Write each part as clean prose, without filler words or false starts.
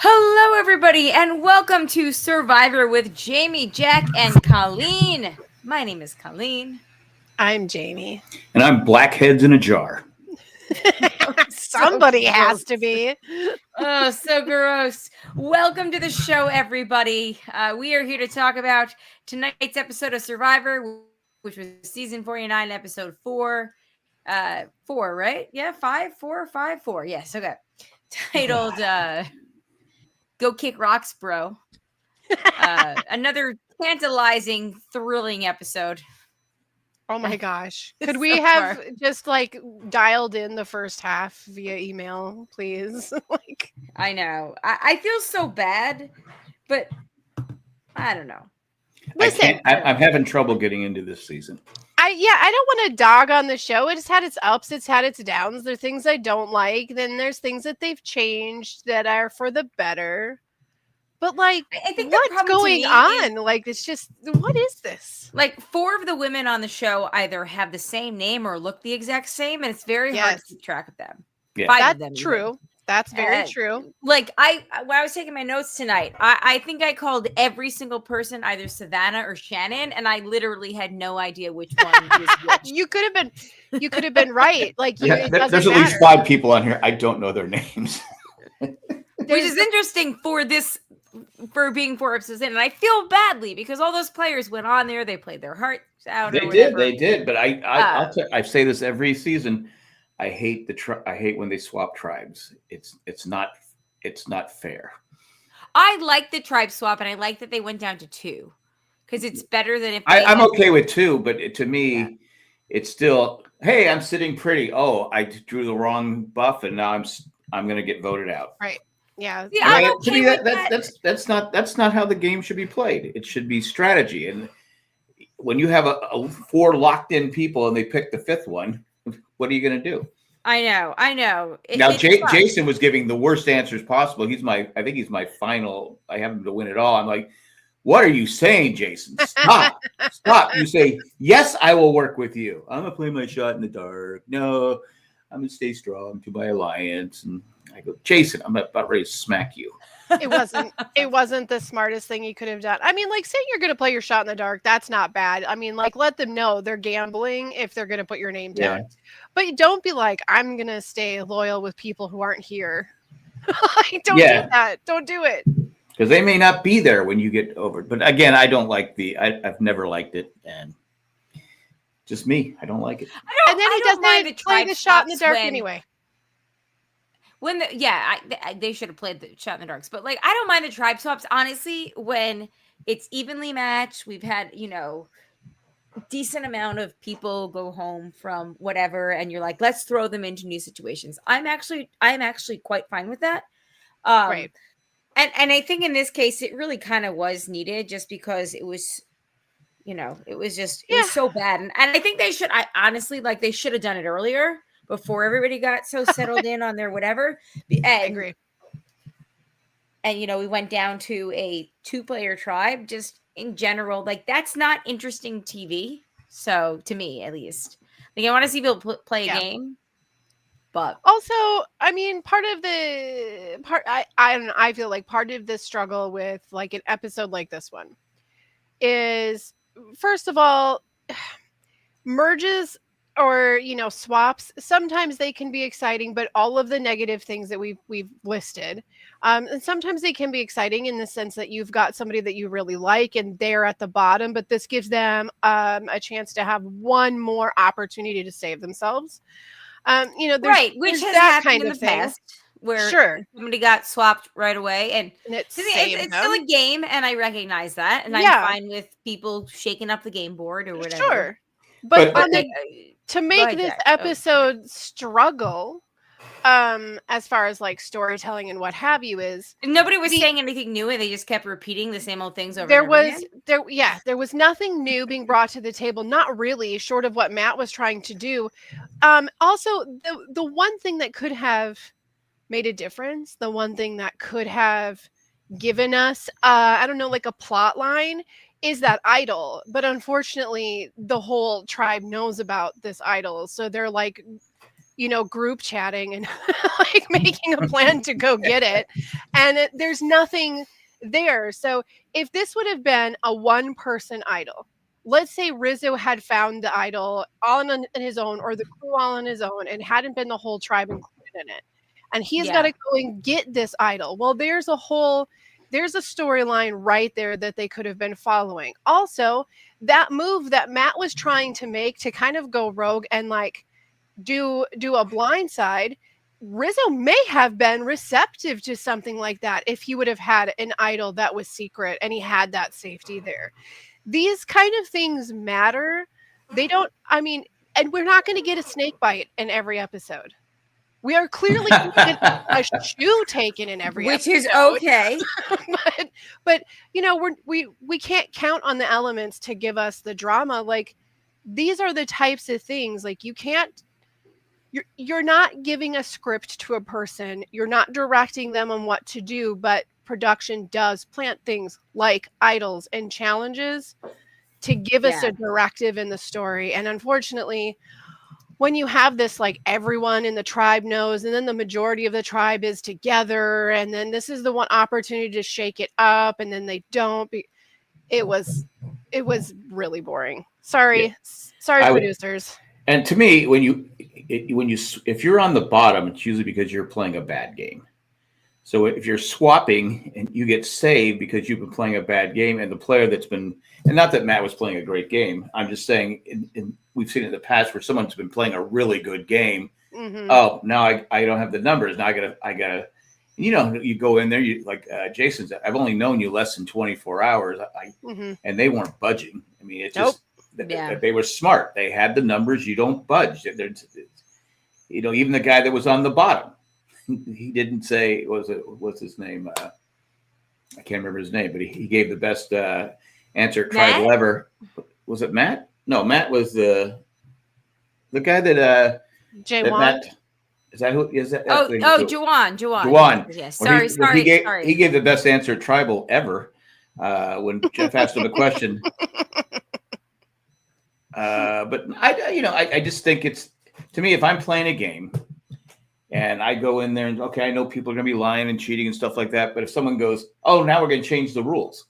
Hello, everybody, and welcome to Survivor with Jamie, Jack, and Colleen. My name is Colleen. I'm Jamie. And I'm blackheads in a jar. Somebody So has gross. to be. Oh, so gross. Welcome to the show, everybody. We are here to talk about tonight's episode of Survivor, which was season 49, episode 4. 4, right? Yeah, 5, 4, 5, 4. Yes, okay. Titled Go Kick Rocks, Bro. Another tantalizing, thrilling episode. Oh my gosh. Could we So have far. just dialed in the first half via email, please? I know. I feel so bad, but I don't know. Listen, I'm having trouble getting into this season. I don't want to dog on the show. It's had its ups, it's had its downs. There are things I don't like. Then there's things that they've changed that are for the better. But I think the what's problem to going me on? It's just, what is this? Like 4 of the women on the show either have the same name or look the exact same, and it's very hard to keep track of them. Yeah. 5 of That's them. true. Even. That's very true. Like when I was taking my notes tonight, I think I called every single person either Savannah or Shannon, and I literally had no idea which one was which. You could have been right. There's at least 5 people on here. I don't know their names. Which is interesting for being 4 episodes in, and I feel badly because all those players went on there, they played their hearts out. They did. But I say this every season. I hate I hate when they swap tribes. It's not fair. I like the tribe swap, and I like that they went down to 2 because it's better than if I'm okay with 2, but to me, it's still, hey, I'm sitting pretty. Oh, I drew the wrong buff, and now I'm going to get voted out. Right. Yeah. To me, that's not how the game should be played. It should be strategy. And when you have a 4 locked in people and they pick the 5th one, what are you going to do? I know. Now, Jason was giving the worst answers possible. I think he's my final. I have him to win it all. I'm like, what are you saying, Jason? Stop. Stop. You say, yes, I will work with you. I'm going to play my shot in the dark. No, I'm going to stay strong to my alliance. And I go, Jason, I'm about ready to smack you. It wasn't the smartest thing you could have done. I mean, saying you're going to play your shot in the dark, that's not bad. I mean, let them know they're gambling if they're going to put your name down. But don't be like, I'm going to stay loyal with people who aren't here. Don't do that. Don't do it. Because they may not be there when you get over. But again, I don't like I've never liked it. And just me, I don't like it. And then he doesn't play the shot in the dark anyway. They should have played the shot in the darks, but I don't mind the tribe swaps, honestly, when it's evenly matched. We've had, decent amount of people go home from whatever, and you're like, let's throw them into new situations. I'm actually quite fine with that. Right. And I think in this case, it really kind of was needed just because it was, it was so bad. And I think they should have done it earlier, before everybody got so settled in on their whatever. I agree. And, we went down to a 2-player tribe just in general. That's not interesting TV. So, to me, at least. I want to see people play a game. But also, I mean, I feel like part of the struggle with an episode like this one is, first of all, merges or swaps, sometimes they can be exciting, but all of the negative things that we've listed, and sometimes they can be exciting in the sense that you've got somebody that you really like and they're at the bottom, but this gives them a chance to have one more opportunity to save themselves. Which has that happened kind in of the thing. Past where somebody got swapped right away, and it's still a game, and I recognize that, and I'm fine with people shaking up the game board or whatever. Sure, but to make this episode struggle, as far as storytelling and what have you, is nobody was saying anything new, and they just kept repeating the same old things over and over again. There was nothing new being brought to the table, not really, short of what Matt was trying to do. Also, the one thing that could have made a difference, the one thing that could have given us a plot line, is that idol. But unfortunately, the whole tribe knows about this idol, so they're group chatting and like making a plan to go get it. And there's nothing there. So if this would have been a one-person idol, let's say Rizzo had found the idol all on his own, or the crew all on his own, and hadn't been the whole tribe included in it, and he's got to go and get this idol. Well, there's a storyline right there that they could have been following. Also, that move that Matt was trying to make to kind of go rogue and like do a blindside, Rizzo may have been receptive to something like that if he would have had an idol that was secret and he had that safety there. These kind of things matter. They don't, and we're not going to get a snake bite in every episode. We are clearly going to get a shoe taken in every which episode. Is okay. but we can't count on the elements to give us the drama. Like, these are the types of things, like, you're not giving a script to a person. You're not directing them on what to do, but production does plant things like idols and challenges to give us a directive in the story. And unfortunately, when you have this, like, everyone in the tribe knows, and then the majority of the tribe is together, and then this is the one opportunity to shake it up, and then they don't. It was really boring. Sorry, producers. And to me, if you're on the bottom, it's usually because you're playing a bad game. So if you're swapping and you get saved because you've been playing a bad game, and the player that's been, and not that Matt was playing a great game, I'm just saying, we've seen it in the past where someone's been playing a really good game. Mm-hmm. Oh, now I don't have the numbers. Now I gotta, you go in there, you like Jason said, I've only known you less than 24 hours, and they weren't budging. I mean, it's just they were smart. They had the numbers. You don't budge. Even the guy that was on the bottom, he didn't say, what's his name? I can't remember his name, but he gave the best answer tribal ever. Was it Matt? No, Matt was the guy that Matt, is that who is that? Juwan. Yes. Sorry. He gave the best answer tribal ever when Jeff asked him a question. But I just think it's, to me, if I'm playing a game and I go in there and, okay, I know people are going to be lying and cheating and stuff like that, but if someone goes, oh, now we're going to change the rules,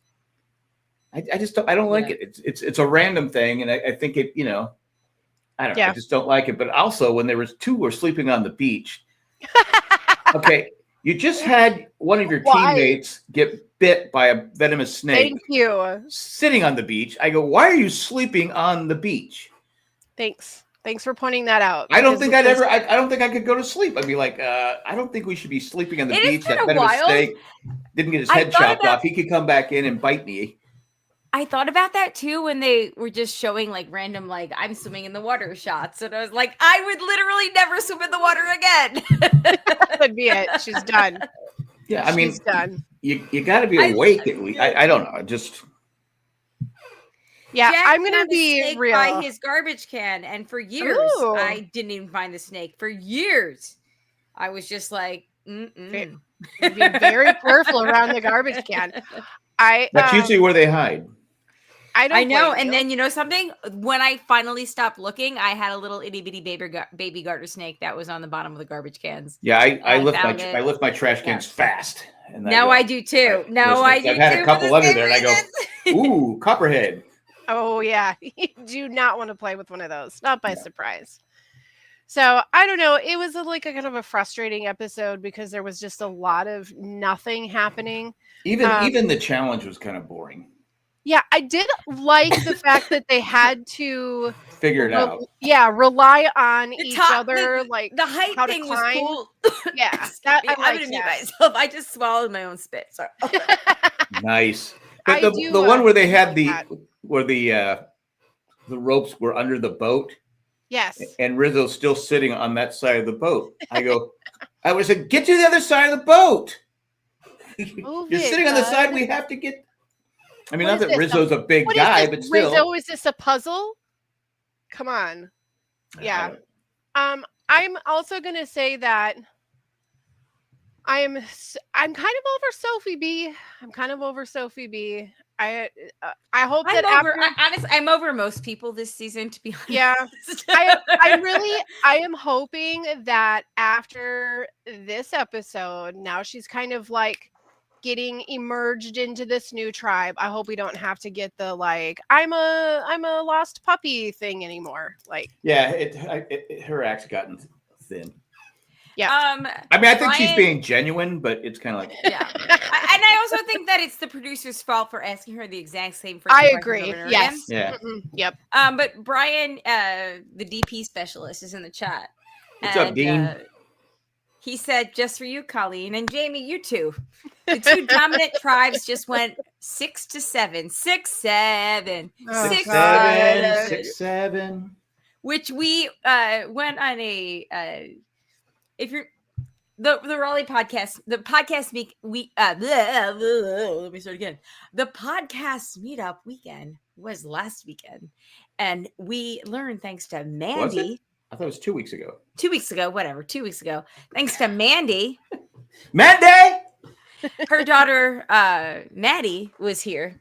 I don't like it. It's a random thing, and I think it, I don't know. I just don't like it. But also, when there was two were sleeping on the beach, okay, you just had one of your teammates get bit by a venomous snake. Thank you. Sitting on the beach. I go, why are you sleeping on the beach? Thanks for pointing that out. I don't think I could go to sleep. I'd be like, I don't think we should be sleeping on the beach. That venomous snake didn't get his head chopped off. He could come back in and bite me. I thought about that too when they were just showing like random, like, I'm swimming in the water shots. And I was like, I would literally never swim in the water again. That would be it. She's done. Yeah, she's done. You got to be awake at least. I don't know. Just. Yeah, Jack I'm going to be real. By his garbage can. And for years, I didn't even find the snake. For years, I was just like, Be very careful around the garbage can. That's usually where they hide. I know. And then, something? When I finally stopped looking, I had a little itty bitty baby garter snake that was on the bottom of the garbage cans. Yeah, I lift my trash cans fast. And now I do too. I've had a couple under there, and I go, ooh, copperhead. Oh yeah, you do not want to play with one of those. Not by surprise. So I don't know. It was a kind of a frustrating episode because there was just a lot of nothing happening. Even the challenge was kind of boring. Yeah, I did like the fact that they had to figure it out. Yeah, rely on each other. The height thing was cool. Yeah, I'm gonna mute myself. I just swallowed my own spit. Sorry. Nice. But the one where they had the ropes were under the boat. Yes. And Rizzo's still sitting on that side of the boat. I was like, get to the other side of the boat. You're sitting on the side. We have to get. I mean, not that Rizzo's a big guy, but still. Rizzo, is this a puzzle? Come on. Yeah. I'm also going to say that I'm kind of over Sophie B. I hope I'm that over. after. Honestly, I'm over most people this season. To be honest, Yeah, I am hoping that after this episode, now she's kind of like getting emerged into this new tribe. I hope we don't have to get the like I'm a lost puppy thing anymore. Like, Yeah, her act's gotten thin. Yeah. I mean, I think she's Brian- being genuine, but it's kind of like, Yeah. And I also think that it's the producer's fault for asking her the exact same freaking I question agree. over and over Yes. yeah. Yep. again. But Brian, the DP specialist, is in the chat. What's up, Dean? He said, just for you, Colleen, and Jamie, you too. The two dominant tribes just went 6-7. 6-7. Oh, 6-7. God. 6-7. Which we went on a if you're the Raleigh podcast, the podcast let me start again. The podcast meetup weekend was last weekend, and we learned thanks to Was it? Mandy. I thought it was 2 weeks ago. 2 weeks ago, whatever, 2 weeks ago. Thanks to Mandy, Mandy! her daughter Maddie was here.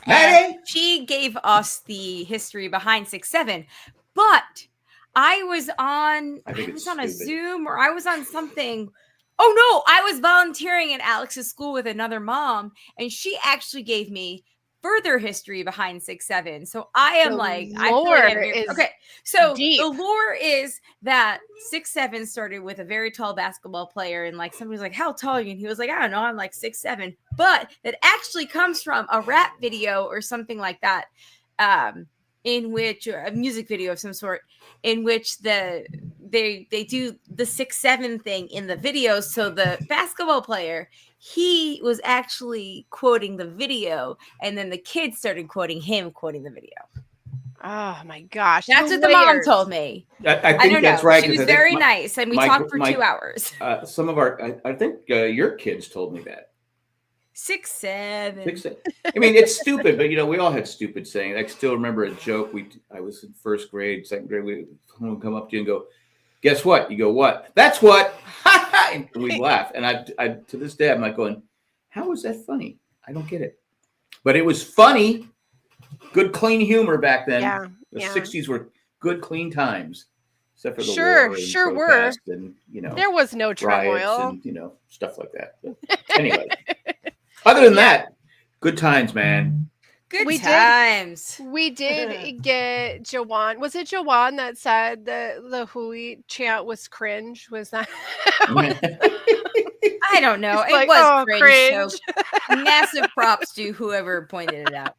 Maddie! She gave us the history behind 6-7, but I was on a stupid. Zoom, or I was on something. Oh no, I was volunteering at Alex's school with another mom, and she actually gave me further history behind 6-7. So I am The I feel lore like I'm very- is okay. So deep. the lore is that 6-7 started with a very tall basketball player, and like somebody was like, "How tall are you?" And he was like, "I don't know, I'm like 6'7". But that actually comes from a rap video or something like that, in which, or a music video of some sort, in which they do the 6'7" thing in the video. So the basketball player, he was actually quoting the video, and then the kids started quoting him quoting the video. Oh my gosh. That's what the mom told me. I I think don't that's know. right. She 'cause was I think very nice, and we talked for 2 hours. Some of our, I think your kids told me that. 6'7". 6'7". I mean, it's stupid, but we all had stupid sayings. I still remember a joke. I was in first grade, second grade. Someone would come up to you and go, "Guess what?" You go, "What?" "That's what." And we'd laugh. And I to this day, I'm like going, "How is that funny? I don't get it." But it was funny. Good, clean humor back then. Yeah. The yeah. 60s were good, clean times, except for the Sure, war and sure were. protest and There was no riots turmoil. and stuff like that. But anyway, other than that, good times, man. Good We did- times. We did get Jawan. Was it Jawan that said the Hui chant was cringe? Was that? I don't know. It's It like, was oh, cringe. So massive props to whoever pointed it out.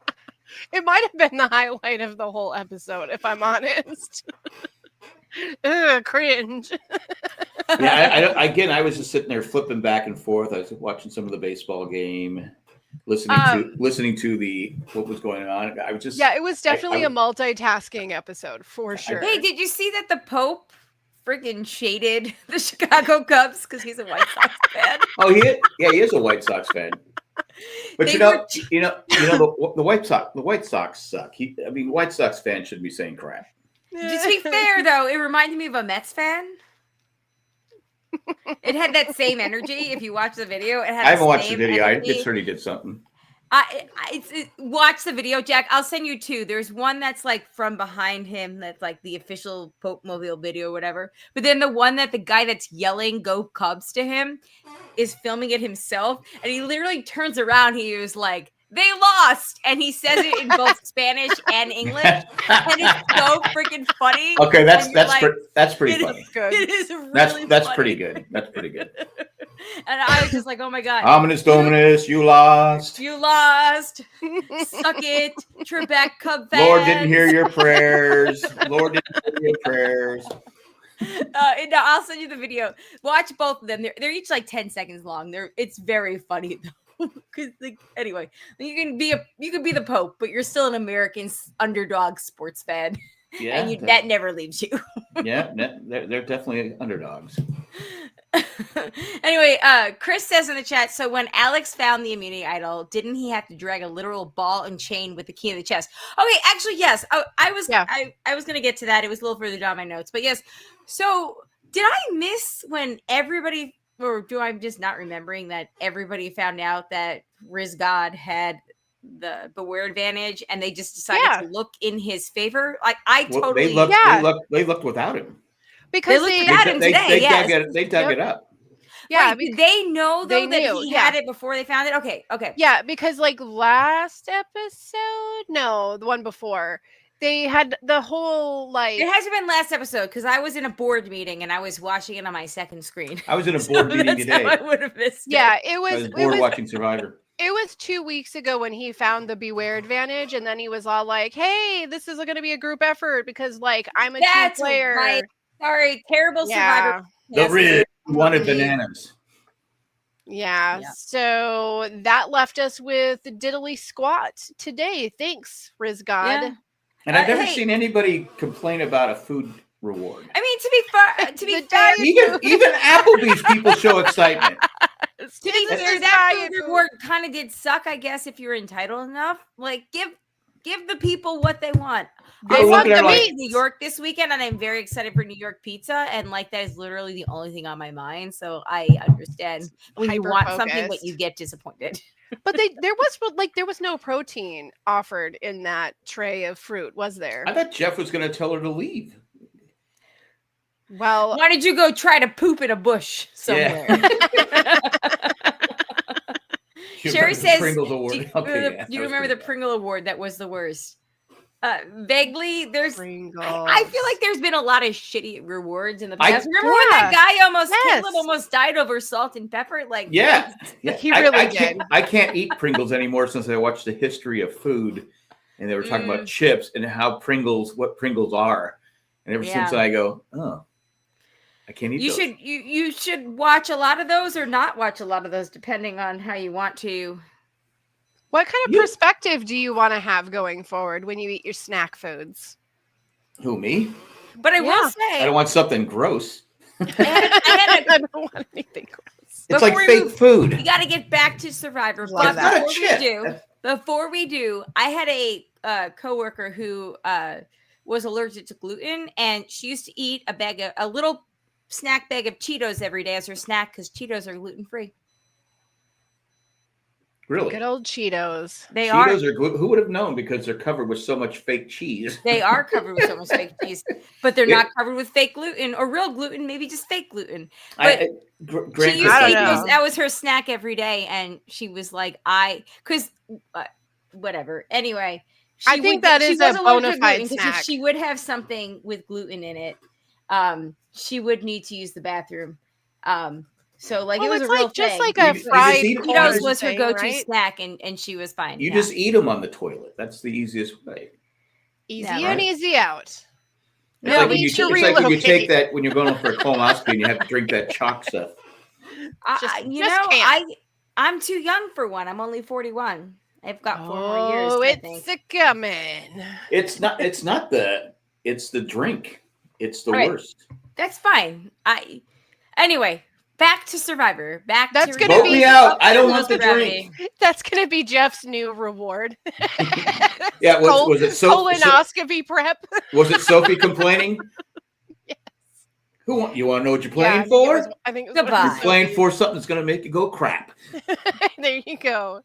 It might have been the highlight of the whole episode, if I'm honest. Ugh, cringe. Yeah, I was just sitting there flipping back and forth. I was watching some of the baseball game, listening to the what was going on. I was just Yeah, it was definitely a multitasking episode for sure. Hey, did you see that the Pope freaking shaded the Chicago Cubs because he's a White Sox fan? Oh, he is a White Sox fan. But They the White Sox suck. White Sox fans shouldn't be saying crap. To be fair, though, it reminded me of a Mets fan. It had that same energy. If you watch the video, it had. I haven't watched the same video. energy. It certainly did something. Watch the video, Jack. I'll send you two. There's one that's like from behind him, that's like the official Pope Mobile video, or whatever. But then the one that the guy that's yelling "Go Cubs" to him is filming it himself, and he literally turns around. He was like, "They lost," and he says it in both Spanish and English, and it's so freaking funny. Okay, that's like, pretty funny. It is really That's funny. pretty good. That's pretty good. And I was just like, "Oh my god, Ominous Dominus, you lost. you lost! Suck it, Trebek Cub fans." Lord didn't hear your prayers. Lord didn't hear your prayers. No, I'll send you the video. Watch both of them. They're each like 10 seconds long. It's very funny though. Because anyway, you can be the Pope, but you're still an American underdog sports fan. Yeah, And that never leaves you. Yeah, they're definitely underdogs. Anyway, Chris says in the chat, so when Alex found the immunity idol, didn't he have to drag a literal ball and chain with the key in the chest? Okay, actually, yes. I was going to get to that. It was a little further down my notes. But yes, so did I miss when everybody, or do I'm just not remembering that everybody found out that Riz God had Beware advantage, and they just decided to look in his favor. Like I totally they looked without him because they looked at him today. They dug it up. Yeah, did they know though that he had it before they found it? Okay. Yeah, because like last episode, no, the one before, they had the whole like. It hasn't been last episode because I was in a board meeting and I was watching it on my second screen. I was in a board meeting today. I would have missed. Yeah, it was bored watching Survivor. It was 2 weeks ago when he found the Beware advantage, and then he was all like, "Hey, this is going to be a group effort because like I'm a team player." Right. Sorry, terrible Survivor. The Riz wanted bananas. Yeah, so that left us with Diddly Squat today. Thanks, Riz God. Yeah. And I've never seen anybody complain about a food reward. I mean, to be fair, even Applebee's people show excitement. To be fair, that food reward kind of did suck, I guess, if you're entitled enough. Like, give the people what they want. They want the meat. New York this weekend, and I'm very excited for New York pizza. And like that is literally the only thing on my mind. So I understand when you want something, but you get disappointed. But there was no protein offered in that tray of fruit, was there? I thought Jeff was going to tell her to leave. Well, why did you go try to poop in a bush somewhere? Yeah. Sherry says, do you remember the Pringle Award? That was the worst. Vaguely, there's Pringles. I feel like there's been a lot of shitty rewards in the past. Remember when that guy almost died over salt and pepper? Like, he really did. I can't eat Pringles anymore since I watched the history of food, and they were talking about chips and what Pringles are, and ever since I go, I can't eat those. You should watch a lot of those or not watch a lot of those, depending on how you want to. What kind of perspective do you want to have going forward when you eat your snack foods? Who, me? But I will say, I don't want something gross. I don't want anything gross. It's like fake food. We got to get back to Survivor. But before we do, I had a coworker who was allergic to gluten, and she used to eat a little snack bag of Cheetos every day as her snack because Cheetos are gluten free. Really? Good old Cheetos. Cheetos are gluten. Who would have known? Because they're covered with so much fake cheese. They are covered with so much fake cheese, but they're not covered with fake gluten or real gluten. Maybe just fake gluten. But she used to eat those. That was her snack every day, and she was like, whatever. Anyway, I think that is a bona fide snack. If she would have something with gluten in it, she would need to use the bathroom. So like it was a real just thing. like a fried Cheetos was her go-to snack, and she was fine. You just eat them on the toilet. That's the easiest way. Easy in, easy out. It's like when you take that when you're going for a colonoscopy and you have to drink that chalk stuff. I'm too young for one. I'm only 41. I've got 4 more years. Oh, it's coming. It's the drink. It's the worst. That's fine. Anyway. Back to Survivor. That's gonna vote me out. I don't want the drink. That's gonna be Jeff's new reward. Yeah, was it colonoscopy prep? Was it Sophie complaining? Yes. You want to know what you're playing for? I think it was you're playing for something that's gonna make you go crap. There you go.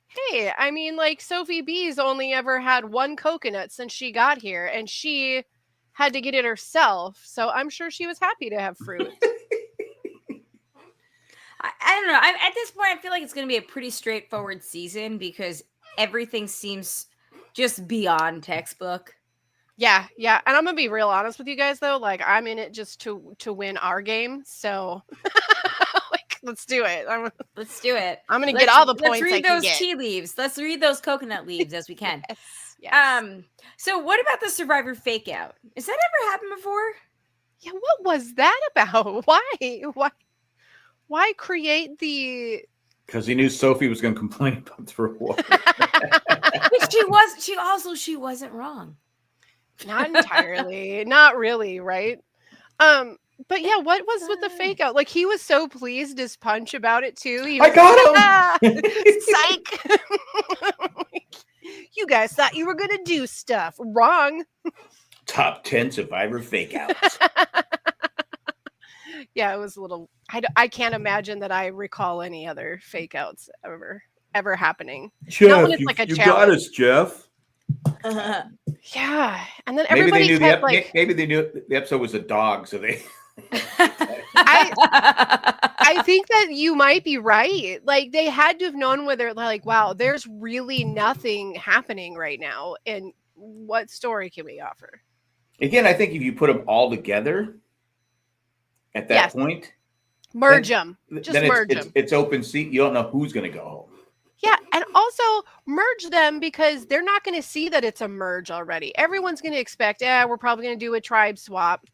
Hey, I mean, like Sophie B's only ever had one coconut since she got here, and she had to get it herself. So I'm sure she was happy to have fruit. I don't know. At this point, I feel like it's going to be a pretty straightforward season because everything seems just beyond textbook. Yeah. And I'm going to be real honest with you guys, though. Like, I'm in it just to win our game. So, let's do it. Let's do it. I'm going to get all the points I can get. Let's read those tea leaves. Let's read those coconut leaves as we can. Yes. So what about the Survivor fake out? Has that ever happened before? Yeah, what was that about? Why create the... Because he knew Sophie was going to complain about the reward. But she wasn't wrong. Not entirely. Not really, right? But yeah, what was with the fake out? Like, he was so pleased as punch about it, too. I got him! Psych! You guys thought you were going to do stuff. Wrong. Top 10 Survivor fake outs. Yeah, it was a little... I can't imagine that I recall any other fake outs ever. ever happening. Jeff, when it's like a you got challenge. us, Jeff. Yeah, and then Maybe everybody they knew kept like. maybe they knew the episode was a dog, so they. I think that you might be right. Like they had to have known whether like, wow, there's really nothing happening right now, and what story can we offer? Again, I think if you put them all together at that Yes. point, Merge them. Just then merge them. it's open seat. You don't know who's going to go home. Yeah, and also merge them because they're not going to see that it's a merge already. Everyone's going to expect, we're probably going to do a tribe swap,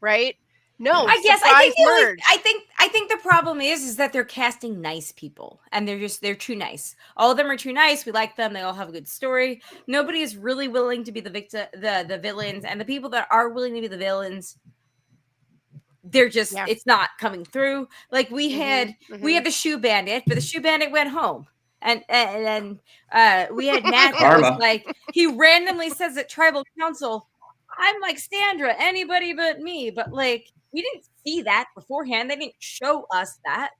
right? No, I guess merge. I think the problem is that they're casting nice people, and they're too nice. All of them are too nice. We like them. They all have a good story. Nobody is really willing to be the villains, and the people that are willing to be the villains, they're just it's not coming through. Like we had the shoe bandit, but the shoe bandit went home. And we had Matt that was like, he randomly says at tribal council, I'm like Sandra, anybody but me. But like, we didn't see that beforehand. They didn't show us that.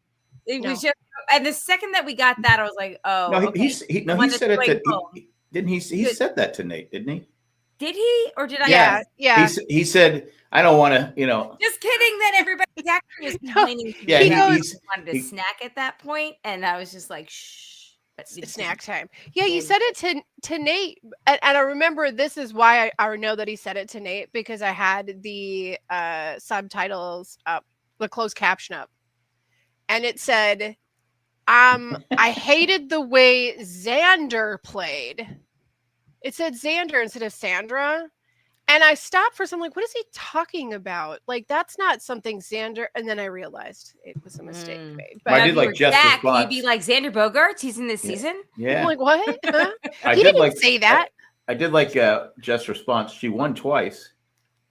It was just, and the second that we got that, I was like, oh, no, okay. he said it to, didn't he? He said that to Nate, didn't he? Did he, or did I? Yeah. He said, I don't want to, Just kidding. That everybody's actually was complaining. Yeah, he wanted to snack at that point, and I was just like, shh. Snack time. Yeah, you said it to Nate, and I remember this is why I know that he said it to Nate, because I had the subtitles up, the closed caption up, and it said, I hated the way Xander played. It said Xander instead of Sandra. And I stopped for a second, like, what is he talking about? Like, that's not something Xander. And then I realized it was a mistake made. But I did like Jeff's response. You'd be like Xander Bogaerts. He's in this season. Yeah. I'm like, what? Huh? I he did didn't say that. I did like Jeff's response. She won twice.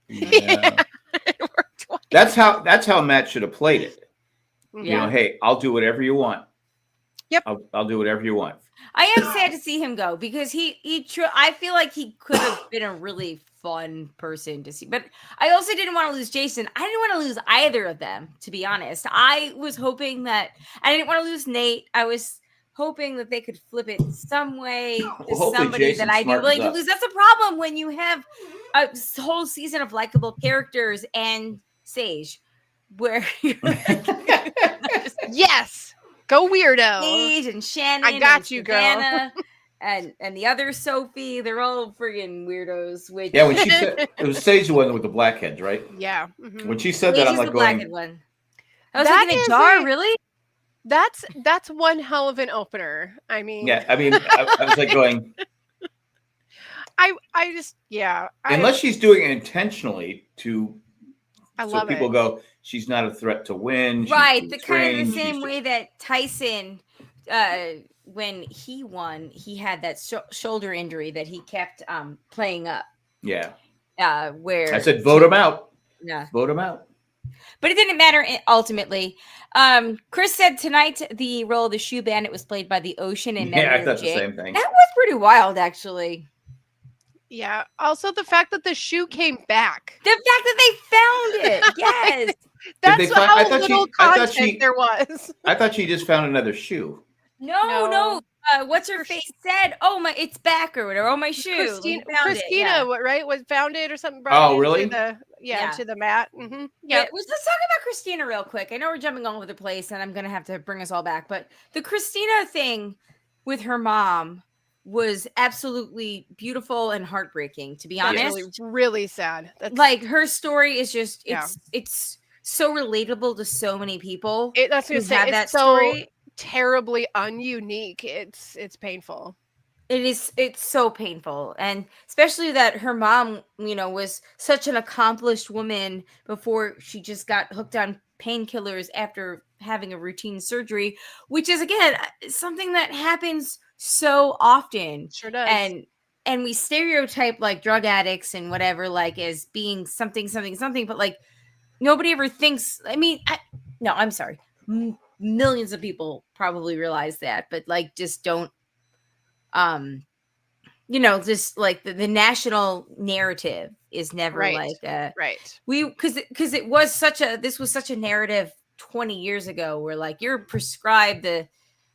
Yeah. It worked twice. That's how Matt should have played it. Yeah. Hey, I'll do whatever you want. Yep. I'll do whatever you want. I am sad to see him go because I feel like he could have been a really fun person to see. But I also didn't want to lose Jason. I didn't want to lose either of them, to be honest. I was hoping that I didn't want to lose Nate. I was hoping that they could flip it some way to somebody Jason that I do like to lose. That's a problem when you have a whole season of likable characters and Sage, where you're yes. Go weirdo. Sage and Shannon. I got you, Savannah, girl. And the other Sophie, they're all friggin' weirdos. Which when she said it was Sage the one with the blackheads, right? Yeah. Mm-hmm. When she said that, I'm like going. One. I was thinking a jar, really? That's one hell of an opener. I mean, I was like going. I just unless she's doing it intentionally to. So people go, she's not a threat to win. Right. The kind of the same way that Tyson, when he won, he had that shoulder injury that he kept playing up. Yeah. Where I said, vote him out. Yeah. Vote him out. But it didn't matter ultimately. Chris said tonight the role of the shoe bandit was played by the Ocean and I thought the same thing. That was pretty wild, actually. Yeah. Also, the fact that the shoe came back. The fact that they found it. Yes. That's how little content there was. I thought she just found another shoe. No. What's her face said? Oh my, it's back or whatever. Oh my shoe. Christina, right? Was found it or something? Oh, really? To the mat. Mm-hmm. Yeah. Let's talk about Christina real quick. I know we're jumping all over the place, and I'm gonna have to bring us all back. But the Christina thing with her mom was absolutely beautiful and heartbreaking, to be honest. Really, really sad. That's like her story is just it's so relatable to so many people. That's what I that story. So terribly ununique. It's painful. It's so painful, and especially that her mom, was such an accomplished woman before she just got hooked on painkillers after having a routine surgery, which is again something that happens so often. Sure does. And we stereotype like drug addicts and whatever like as being something, but like nobody ever thinks. I mean, I'm sorry. Millions of people probably realize that, but like just don't. Just like the national narrative is never right. Because it was this was such a narrative 20 years ago where like you're prescribed the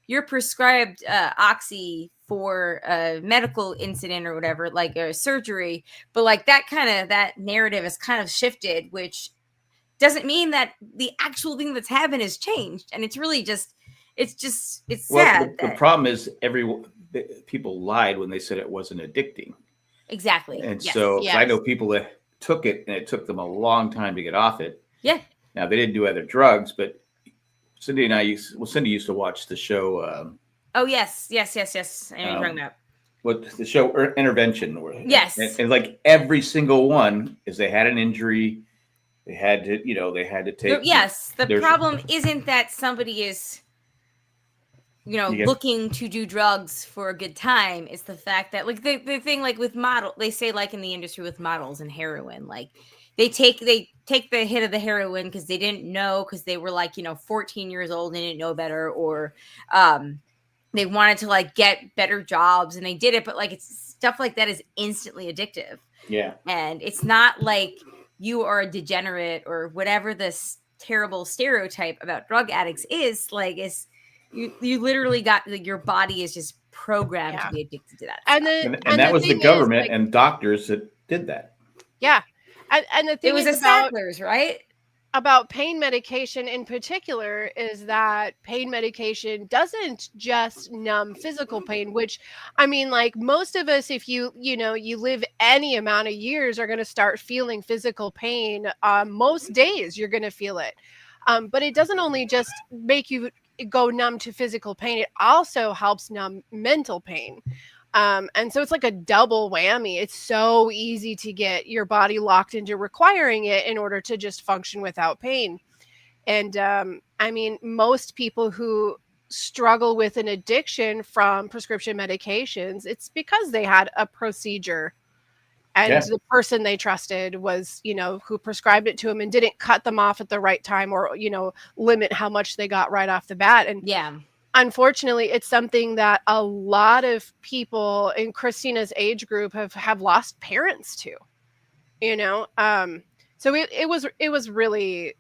you're prescribed oxy for a medical incident or whatever, like a surgery, but like that narrative is kind of shifted, which doesn't mean that the actual thing that's happened has changed. And it's really just sad. The problem is people lied when they said it wasn't addicting. Exactly. And yes. so Yes. I know people that took it and it took them a long time to get off it. Yeah. Now they didn't do other drugs, but Cindy and I Cindy used to watch the show. Oh yes. I know what you're talking about. What the show Intervention? Yes. And like every single one is they had an injury. They had to take. Yes. The problem isn't that somebody is, looking to do drugs for a good time. It's the fact that like the thing like with they say like in the industry with models and heroin, like they take the hit of the heroin because they didn't know, because they were like 14 years old and didn't know better, or they wanted to like get better jobs and they did it, but like it's stuff like that is instantly addictive. Yeah. And it's not like you are a degenerate or whatever this terrible stereotype about drug addicts is. Like you literally got like, your body is just programmed to be addicted to that. And that was the government and doctors that did that. Yeah. And the thing it was is the Sacklers, right? About pain medication in particular is that pain medication doesn't just numb physical pain, which I mean, like most of us, if you live any amount of years, are going to start feeling physical pain. Most days you're going to feel it. But it doesn't only just make you go numb to physical pain. It also helps numb mental pain. And so it's like a double whammy. It's so easy to get your body locked into requiring it in order to just function without pain. And I mean, most people who struggle with an addiction from prescription medications, it's because they had a procedure and the person they trusted was, who prescribed it to them and didn't cut them off at the right time or, limit how much they got right off the bat. And unfortunately, it's something that a lot of people in Christina's age group have lost parents to, so it was really,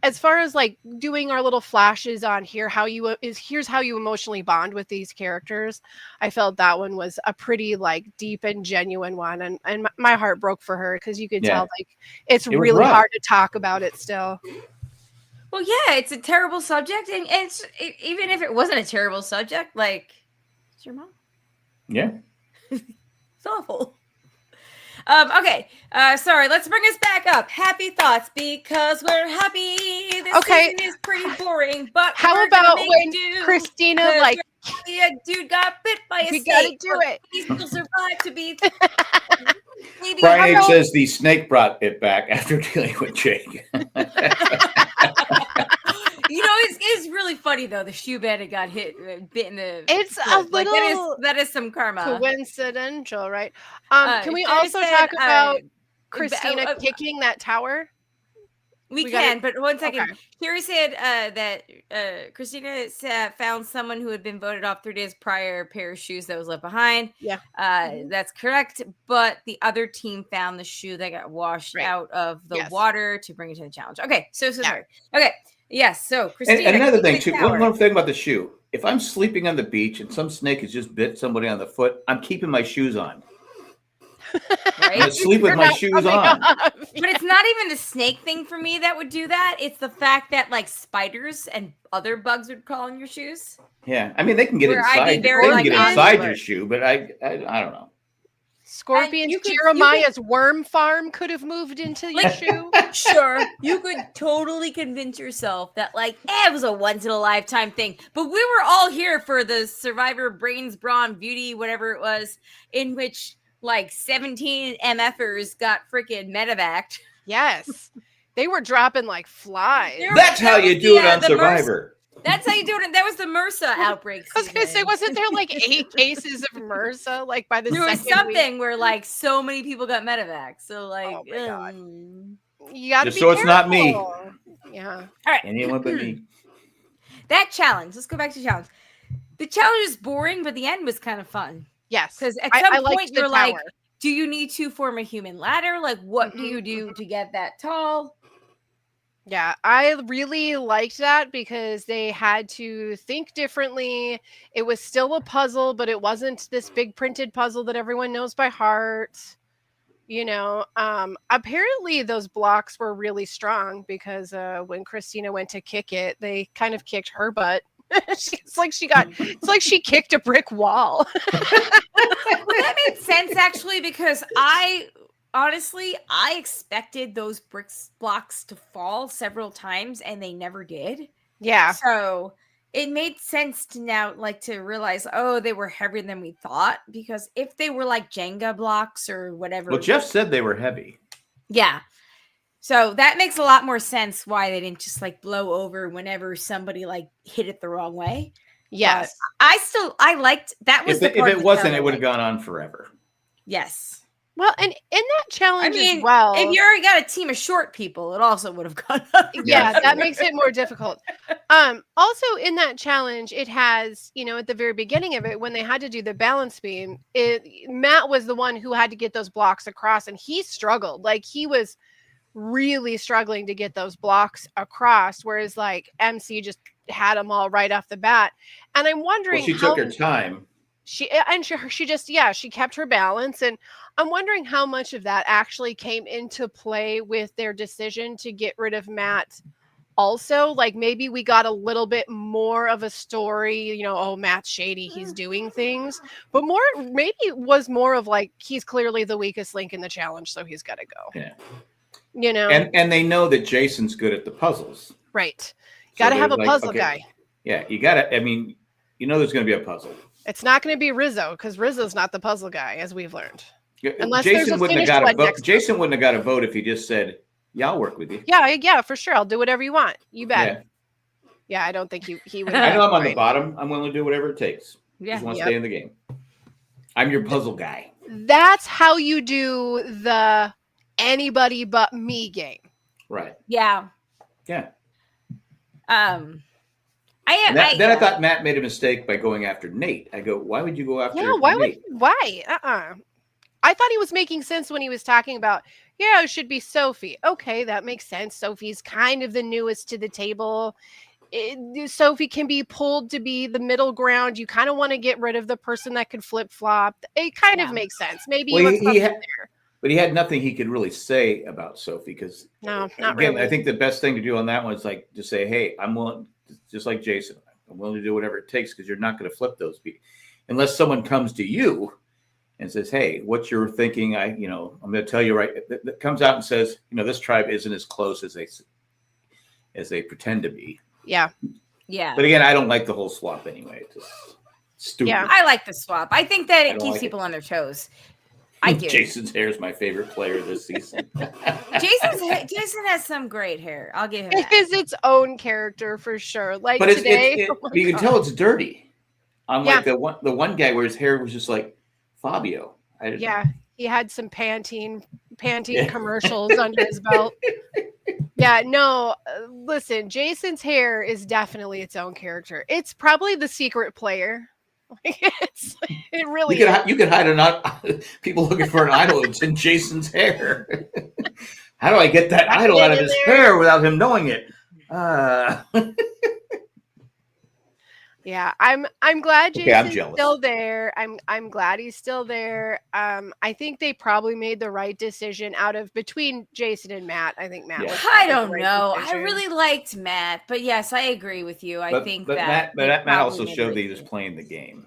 as far as like doing our little flashes on here's how you emotionally bond with these characters. I felt that one was a pretty like deep and genuine one. And my heart broke for her because you could tell like it's really hard to talk about it still. Well, yeah, it's a terrible subject, and even if it wasn't a terrible subject, like, it's your mom. Yeah. It's awful. Okay, sorry, let's bring us back up. Happy thoughts, because we're happy. This season is pretty boring, but how about when Christina, like, a dude got bit by a snake? We gotta do it. He still survived to be... Brian H. says the snake brought it back after dealing with Jake. It's really funny though. The shoe bandit got bit in the. It's a little. That is some karma. Coincidental, right? Can we also talk about Christina kicking that tower? We can, but 1 second. Okay. Carrie said that Christina found someone who had been voted off 3 days prior, pair of shoes that was left behind. Yeah. That's correct. But the other team found the shoe that got washed out of the water to bring it to the challenge. Okay. So sorry. Okay. Yes. So Christina. And another thing too, one more thing about the shoe. If I'm sleeping on the beach and some snake has just bit somebody on the foot, I'm keeping my shoes on. Right? I sleep with my shoes on. But it's not even the snake thing for me that would do that. It's the fact that like spiders and other bugs would crawl in your shoes. Yeah, I mean they can get inside. They can get inside your shoe, but I don't know. Scorpions, Jeremiah's worm farm could have moved into your shoe. Sure, you could totally convince yourself that like it was a once in a lifetime thing. But we were all here for the Survivor Brains, Brawn, Beauty, whatever it was, in which like 17 MFers got freaking medevaced. Yes. They were dropping like flies. That's how you do it on Survivor. That's how you do it. That was the MRSA outbreak. I was going to say, wasn't there like 8 cases of MRSA? Like by the there was something where like so many people got medevaced. So like, oh my God. You got to be so careful. It's not me. Yeah. All right. Anyone but me. That challenge. Let's go back to challenge. The challenge is boring, but the end was kind of fun. Yes. Because at some point you're like, do you need to form a human ladder? Like, what do you do to get that tall? Yeah, I really liked that because they had to think differently. It was still a puzzle, but it wasn't this big printed puzzle that everyone knows by heart. Apparently those blocks were really strong because when Christina went to kick it, they kind of kicked her butt. It's like she kicked a brick wall. Well, that made sense actually, because I expected those blocks to fall several times and they never did. Yeah. So it made sense to now, like, to realize, oh, they were heavier than we thought, because if they were like Jenga blocks or whatever. Well, Jeff said they were heavy. Yeah. So that makes a lot more sense why they didn't just like blow over whenever somebody like hit it the wrong way. Yes. But I liked that was If it wasn't, it would have gone on forever. Yes. Well, and in that challenge as if well, you already got a team of short people, it also would have gone up. yeah, that makes it more difficult. Also in that challenge, it has, at the very beginning of it, when they had to do the balance beam, Matt was the one who had to get those blocks across, and he struggled. Like, he was really struggling to get those blocks across, whereas like MC just had them all right off the bat. And I'm wondering, she took her time. She kept her balance, and I'm wondering how much of that actually came into play with their decision to get rid of Matt. Also, like, maybe we got a little bit more of a story, oh, Matt's shady, he's doing things, but maybe it was more of like, he's clearly the weakest link in the challenge, so he's got to go. Yeah. And they know that Jason's good at the puzzles. Right. Got to have a puzzle guy. Yeah, you got to, there's going to be a puzzle. It's not going to be Rizzo, because Rizzo's not the puzzle guy, as we've learned. Unless Jason wouldn't have got a vote. Jason wouldn't have got a vote if he just said, "Yeah, I'll work with you." Yeah, for sure. I'll do whatever you want. You bet. Yeah, I don't think he would. I know I'm on the bottom. I'm willing to do whatever it takes. Yeah, just want to stay in the game. I'm your puzzle guy. That's how you do the anybody but me game. Right. Yeah. Yeah. I thought Matt made a mistake by going after Nate. I go, why would you go after Nate? Why? I thought he was making sense when he was talking about, it should be Sophie. Okay, that makes sense. Sophie's kind of the newest to the table. Sophie can be pulled to be the middle ground. You kind of want to get rid of the person that could flip-flop. It kind of makes sense. Maybe but he had nothing he could really say about Sophie, because not again, really. I think the best thing to do on that one is like to say, hey, I'm willing, just like Jason, I'm willing to do whatever it takes, because you're not going to flip those people unless someone comes to you and says, hey, what you're thinking, I'm going to tell you right, that comes out and says, this tribe isn't as close as they pretend to be. Yeah. But again, I don't like the whole swap anyway. It's just stupid. Yeah, I like the swap. I think that it keeps people on their toes. I do. Jason's hair is my favorite player this season. Jason has some great hair. I'll give him that. It is its own character for sure. Like, but today, you can tell it's dirty. Unlike the one guy where his hair was just like Fabio. He had some Pantene commercials under his belt. Yeah, no, listen, Jason's hair is definitely its own character. It's probably the secret player. It really you could hide people looking for an idol. It's in Jason's hair. How do I get that idol out of his hair without him knowing it? Yeah, I'm glad Jason's jealous. still there. I'm glad he's still there. I think they probably made the right decision between Jason and Matt. I think Matt. I don't know. I really liked Matt, but yes, I agree with you. I think that Matt also showed that he was playing the game.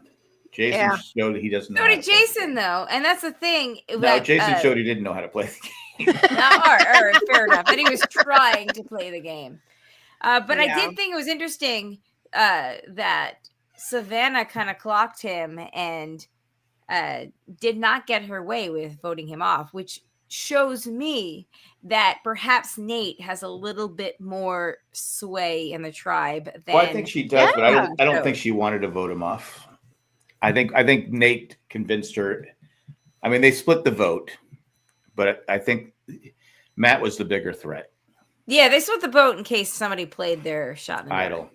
Jason showed that he doesn't know. So did Jason, though, and that's the thing. Jason showed he didn't know how to play the game. Fair enough. That he was trying to play the game. But I did think it was interesting that Savannah kind of clocked him and did not get her way with voting him off, which shows me that perhaps Nate has a little bit more sway in the tribe than. Well, I think she does, but I don't think she wanted to vote him off. I think Nate convinced her. I mean, they split the vote, but I think Matt was the bigger threat. Yeah, they split the vote in case somebody played their shot in the idol.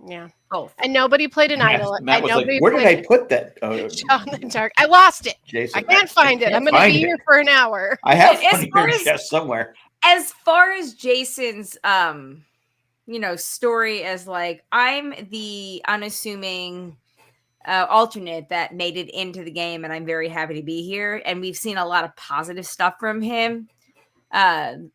Yeah, both. And nobody played an idol. Matt was like, "Where did I put that shot in the dark? I lost it. Jason, I can't find it. I'm going to be here for an hour. I have it here somewhere." as far as Jason's story as like, I'm the unassuming alternate that made it into the game, and I'm very happy to be here. And we've seen a lot of positive stuff from him. Yeah,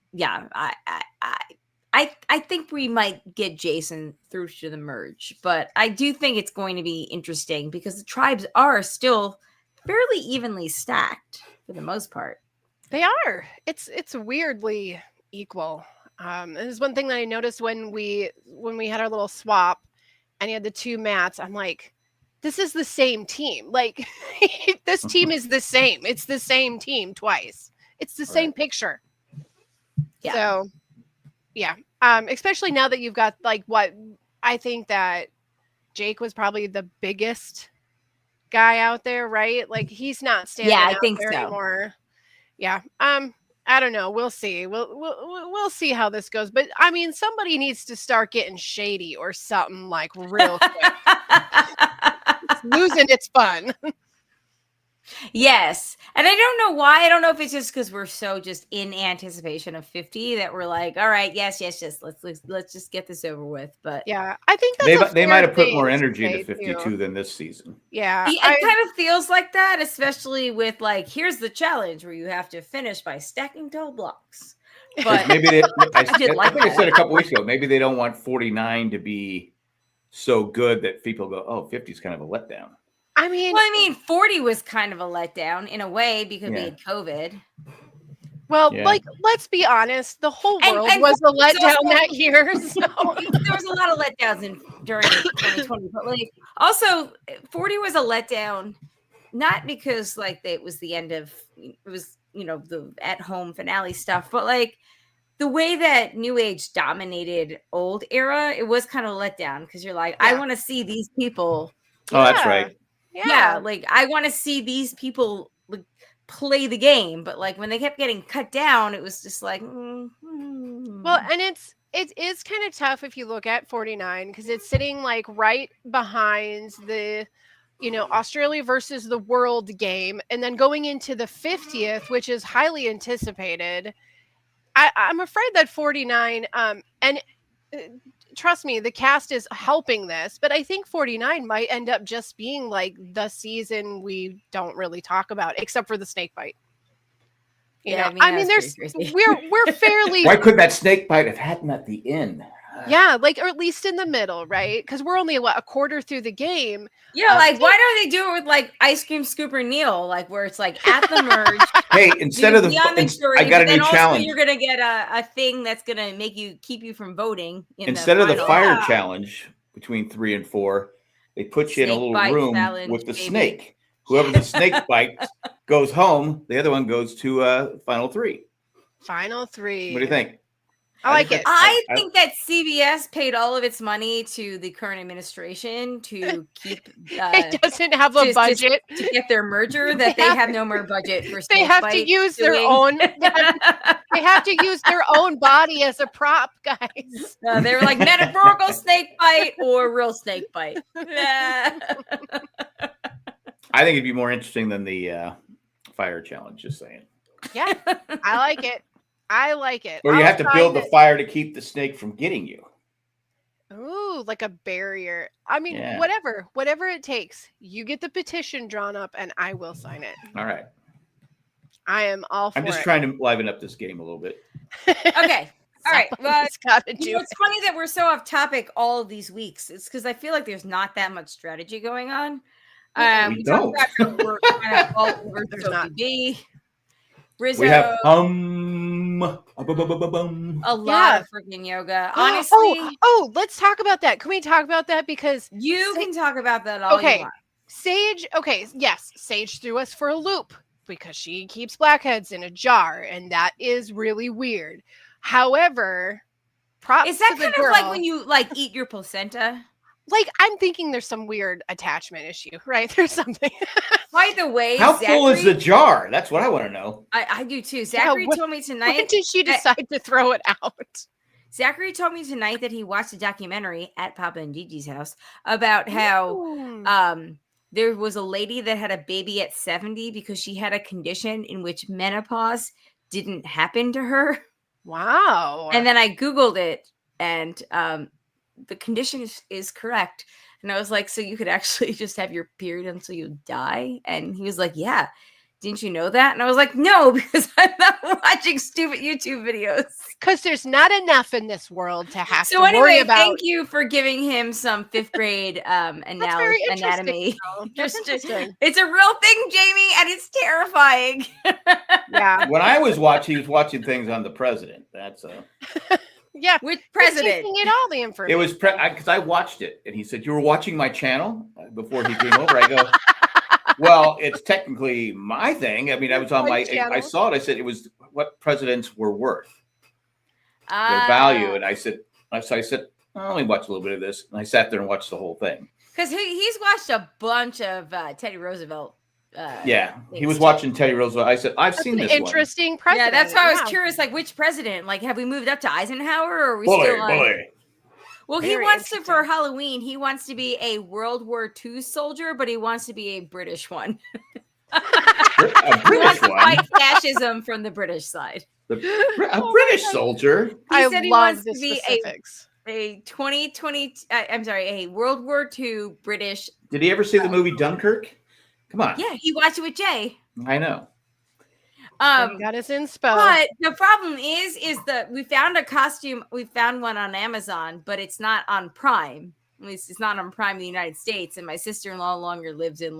I think we might get Jason through to the merge, but I do think it's going to be interesting because the tribes are still fairly evenly stacked for the most part. They are. It's weirdly equal. This is one thing that I noticed when we had our little swap, and you had the two mats. I'm like, this is the same team. Like, this team is the same. It's the same team twice. It's the same picture. Yeah. So, yeah. Especially now that you've got like what I think that Jake was probably the biggest guy out there, right? Like, he's not standing I out think there so. anymore. Yeah. I don't know. We'll see. We'll see how this goes. But I mean, somebody needs to start getting shady or something like real quick. It's losing its fun. Yes. And I don't know why. I don't know if it's just because we're so just in anticipation of 50 that we're like, all right, yes. Let's just get this over with. But yeah, I think that's they might have put more thing to energy into say, 52 too. than this season. Yeah. it kind of feels like that, especially with like, here's the challenge where you have to finish by stacking tall blocks. But Maybe they, I did like think I that. said a couple weeks ago, maybe they don't want 49 to be so good that people go, oh, 50 is kind of a letdown. I mean, 40 was kind of a letdown in a way because we Yeah. had COVID. well, Yeah. like, let's be honest. The whole And- world and was a 40 was letdown also- that year. So. There was a lot of letdowns during 2020, but like also 40 was a letdown, not because like it was the end of it was the at home finale stuff, but like the way that New Age dominated old era, it was kind of a letdown because you're like, I Yeah. want to see these people. Oh, that's right. Yeah, like I want to see these people like, play the game, but like when they kept getting cut down, it was just like, Well, and it is kind of tough if you look at 49 because it's sitting like right behind the Australia versus the world game, and then going into the 50th, which is highly anticipated. I'm afraid that 49 and trust me, the cast is helping this, but I think 49 might end up just being like the season we don't really talk about, except for the snake bite. I mean there's we're fairly. Why couldn't that snake bite have happened at the end? Yeah, like, or at least in the middle, right? Because we're only a quarter through the game. Yeah, like why don't they do it with like Ice Cream Scooper Neil, like where it's like at the merge? Hey, instead of story, I got a then new also challenge. You're gonna get a thing that's gonna keep you from voting. Instead of the final. fire challenge between 3 and 4, they put you in a Snake little bite room challenge, with the baby. snake. Whoever the snake bites goes home. The other one goes to final 3. Final 3. What do you think? I like it. I think that CBS paid all of its money to the current administration to keep. It doesn't have a budget to get their merger. That they have no more budget for. They have to use their own. They have to use their own body as a prop, guys. They were like metaphorical snake bite or real snake bite. I think it'd be more interesting than the fire challenge. Just saying. Yeah, I like it. I like it. Or you have to build the fire to keep the snake from getting you. Ooh, like a barrier. I mean, Yeah. whatever it takes. You get the petition drawn up, and I will sign it. All right. I am all for it. I'm just trying to liven up this game a little bit. Okay. All right. Well, it's gotta do it's funny that we're so off topic all of these weeks. It's because I feel like there's not that much strategy going on. We don't. talked about we're kind of all over There's not. B. Rizzo. We have a lot of freaking yoga. Honestly, let's talk about that. Can we talk about that? Because you can talk about that all you want. Sage, yes, Sage threw us for a loop because she keeps blackheads in a jar, and that is really weird. However, props Is that to the kind girl. of like when you like eat your placenta? Like, I'm thinking there's some weird attachment issue, right? There's something. By the way, How full is the jar? That's what I want to know. I do too. Zachary told me tonight. When did she decide to throw it out? Zachary told me tonight that he watched a documentary at Papa and Gigi's house about how there was a lady that had a baby at 70 because she had a condition in which menopause didn't happen to her. Wow. And then I Googled it, and the condition is correct. And I was like, so you could actually just have your period until you die? And he was like, yeah. Didn't you know that? And I was like, no, because I'm not watching stupid YouTube videos. Because there's not enough in this world to have So to anyway, worry about. thank you for giving him some 5th grade very interesting, anatomy. That's interesting. It's a real thing, Jamie, and it's terrifying. Yeah. When I was watching, he was watching things on the president. That's Yeah. Which He's president? taking it all the information. it was because I watched it, and he said, "You were watching my channel before he came over." I go, "Well, it's technically my thing. I mean, I was on My I channel. saw it. I said it was what presidents were worth, their value." And I said, I only watch a little bit of this, and I sat there and watched the whole thing. Because he's watched a bunch of Teddy Roosevelt. Yeah, he was watching Teddy Roosevelt. I said, "I've That's seen an this interesting one." president. Yeah, that's why I was Yeah. curious. Like, which president? Like, have we moved up to Eisenhower, or are we Bully, still on? bully. Well, he Very wants to, for interesting. Halloween, he wants to be a World War II soldier, but he wants to be a British one. A He wants British to one, fight fascism from the British side. a British soldier. He I said he love wants the to be specifics. a 2020, I'm sorry, a World War II British. Did he ever see the movie Dunkirk? Come on. Yeah, he watched it with Jay. I know. He got his inspo. But the problem is that we found a costume. We found one on Amazon, but it's not on Prime. At least it's not on Prime in the United States. And my sister-in-law no longer lives in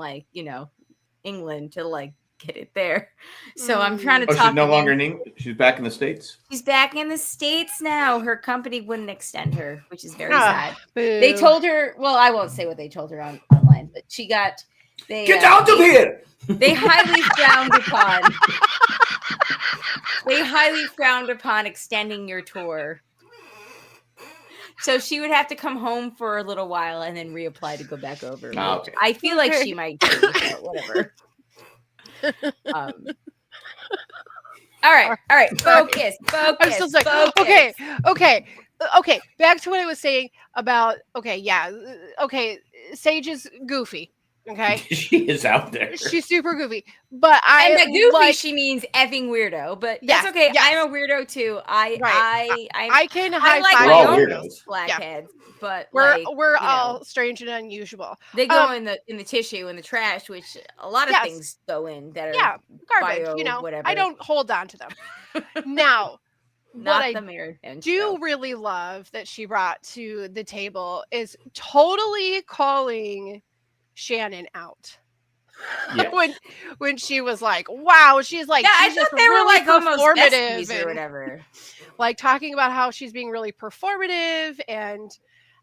England to get it there. So I'm trying to Oh, talk. she's no him longer in. in England. She's back in the States. She's back in the States now. Her company wouldn't extend her, which is very sad. Boo. They told her. Well, I won't say what they told her online, but she got. Get out of here! They highly frowned upon. They highly frowned upon extending your tour. So she would have to come home for a little while and then reapply to go back over. Oh, okay. I feel like she might do, but whatever. All right. Focus. I'm still like, focus. okay. Back to what I was saying about. Sage is goofy. Okay, She is out there. she's super goofy, but And by goofy, like, she means effing weirdo. But Yes, that's okay. yes. I'm a weirdo too. I can I high like five We're all my own weirdos. blackheads, but We're you all know, strange and unusual. they go in the tissue and the trash, which a lot of Yes. things go in that are Garbage. bio, whatever. I don't hold on to them. Now, what not I the married and do really love that she brought to the table is totally calling Shannon out. Yeah. when she was like, wow, she's like, Yeah, I she's thought just they were really like almost performative besties or and whatever. like talking about how she's being really performative, and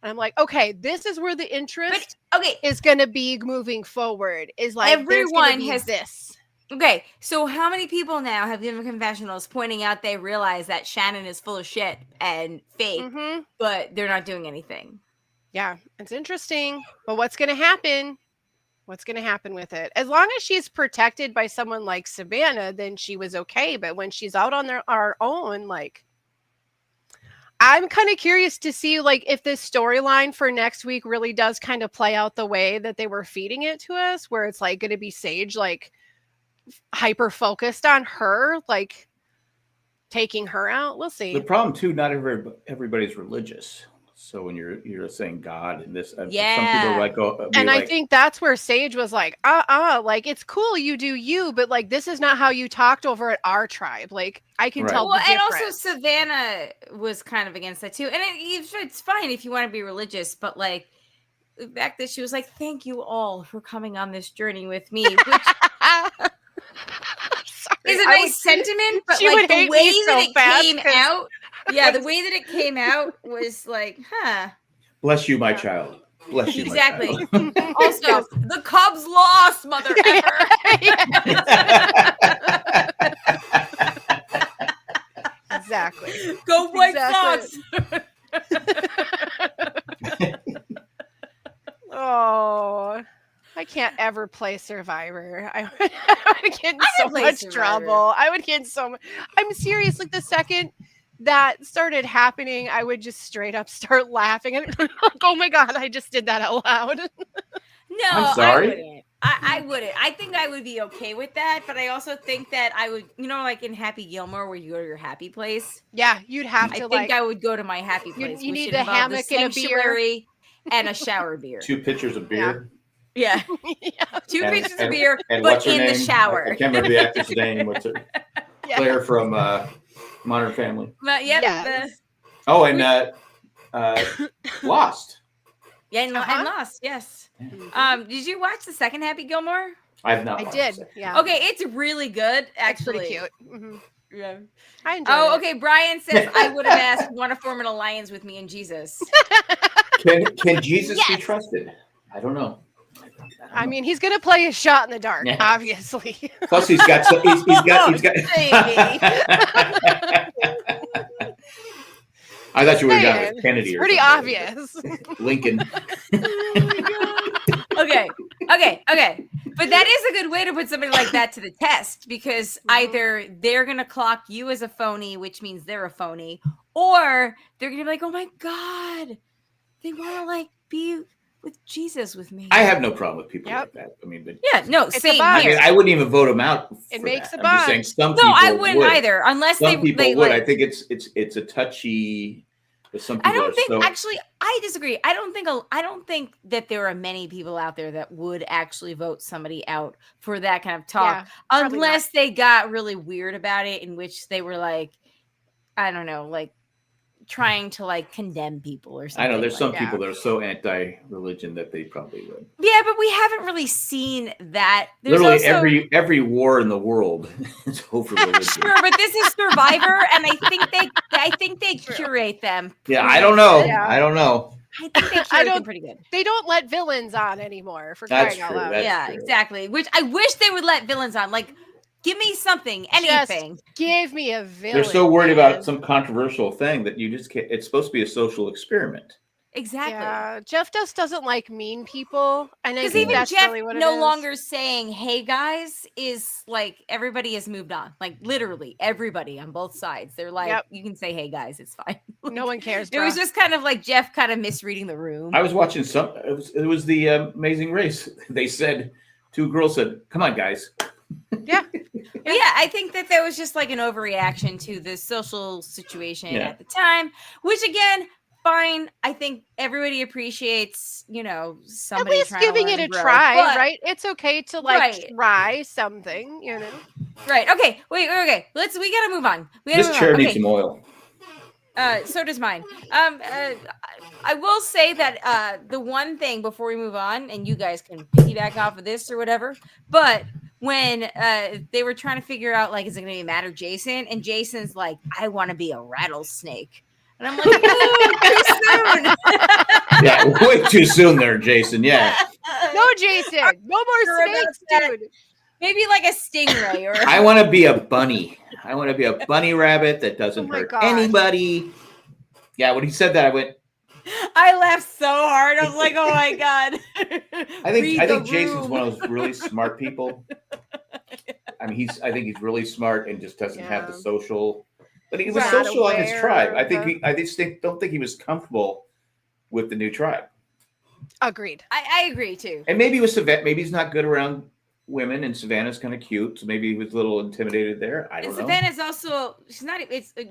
I'm like, okay, this is where the interest But okay, is going to be moving forward. Is like there's gonna everyone be has this. Okay, so how many people now have given confessionals pointing out they realize that Shannon is full of shit and fake, Mm-hmm. but they're not doing anything? Yeah, it's interesting. But what's going to happen? What's going to happen with it? As long as she's protected by someone like Savannah, then she was okay. But when she's out on our own, like, I'm kind of curious to see like if this storyline for next week really does kind of play out the way that they were feeding it to us, where it's like going to be Sage like hyper focused on her, like taking her out. We'll see. The problem too, not everybody's religious. So when you're saying God and this, some people are like, and I think that's where Sage was like, like it's cool you do you, but like this is not how you talked over at our tribe. Like I can tell. Well, the and also difference. Savannah was kind of against that too. And it's fine if you want to be religious, but like the fact that she was like, "Thank you all for coming on this journey with me," which is a nice sentiment, but she like would the hate way me that so it fast came 'cause- out, yeah, the way that it came out was like, huh. bless you, my child. Bless you, Exactly. my child. Also, the Cubs lost, mother effer. Exactly. Go White Exactly. Sox. Oh, I can't ever play Survivor. I would get in so play much Survivor. trouble. I would get in so much. I'm serious. Like the second that started happening, I would just straight up start laughing. And like, oh my God, I just did that out loud. No, I'm sorry? I wouldn't. I think I would be okay with that, but I also think that I would, like in Happy Gilmore, where you go to your happy place. Yeah, you'd have I to think I would go to my happy place. you which need should the involve hammock and a beer. sanctuary and a shower beer. 2 pitchers of beer. Yeah, Yeah. 2 pitchers of beer, and but what's her in name? the shower. I can't remember the actress' name. What's her? Yeah. Claire from Modern Family. But yep. Yes. Oh, and Lost. Yeah, and Lost. Yes. Did you watch the second Happy Gilmore? I've not. I watched did. it. Yeah. Okay, it's really good. It's Actually, pretty cute. Mhm. Yeah. I enjoyed Oh, it. okay. Brian says I would have asked, want to form an alliance with me and Jesus. Can Jesus be Yes. trusted? I don't know. I mean, he's gonna play a shot in the dark, Yeah. obviously. Plus, he's got. He's got. I thought you were going with Kennedy. It's or pretty something. obvious. Lincoln. Okay. But that is a good way to put somebody like that to the test, because either they're going to clock you as a phony, which means they're a phony, or they're going to be like, oh my God, they want to be with Jesus with me. I have no problem with people Yep. like that. I mean, but Yeah, no, It's a same bond. I mean, here. I wouldn't even vote them out. It for makes that. a I'm just saying bond. some No, people I wouldn't would. either, unless Some people they would. like, I think it's a touchy. But some people I don't are think so, actually. I disagree. I don't think that there are many people out there that would actually vote somebody out for that kind of talk, Yeah, probably unless they got really weird about it, in which they were like, I don't know, trying to condemn people or something. I know there's some Yeah. people that are so anti-religion that they probably would. Yeah, but we haven't really seen that. There's Literally also, every war in the world is over religion. sure, but this is Survivor, and I think they curate them. Yeah, I don't know. Yeah. I don't know. I think they curate them don't- pretty good. They don't let villains on anymore, for That's crying out true. loud. That's Yeah, true. exactly. Which I wish they would let villains on. Give me something, anything. Give me a villain. They're so worried man. about some controversial thing that you just can't. It's supposed to be a social experiment. Exactly. Yeah, Jeff just doesn't like mean people, and I Because think even that's Jeff really what it no is. longer saying, hey guys, is everybody has moved on. Literally everybody on both sides. They're like, Yep. you can say, hey guys, it's fine. No one cares. It was bruh. just kind of Jeff kind of misreading the room. I was watching it was the Amazing Race. They said 2 girls said, "Come on, guys." Yeah. Yeah, I think that there was just an overreaction to the social situation Yeah. at the time, which again, fine. I think everybody appreciates, somebody At least trying to giving learn it a and grow, try, but- right? It's okay to Right. try something, Right. Okay. Wait. Okay. We gotta move on. This chair needs some oil. So does mine. I will say that the one thing before we move on, and you guys can piggyback off of this or whatever, but when they were trying to figure out is it going to be Matt or Jason, and Jason's like, I want to be a rattlesnake, and I'm like, too soon. Yeah, way too soon there, Jason. Yeah, No, Jason, no Sure more about snakes, that. dude. Maybe a stingray or I want to be a bunny. I want to be a bunny rabbit that doesn't Oh my hurt gosh. anybody. Yeah, when he said that, I went. I laughed so hard. I was like, oh my God. I think Read the Jason's room. one of those really smart people. I mean, I think he's really smart and just doesn't have the Yeah. social. But he He's was not social on his aware tribe. I of think the- don't think he was comfortable with the new tribe. Agreed. I agree too. And maybe with Savannah, maybe he's not good around women, and Savannah's kind of cute, so maybe he was a little intimidated there. I don't And know. Savannah's also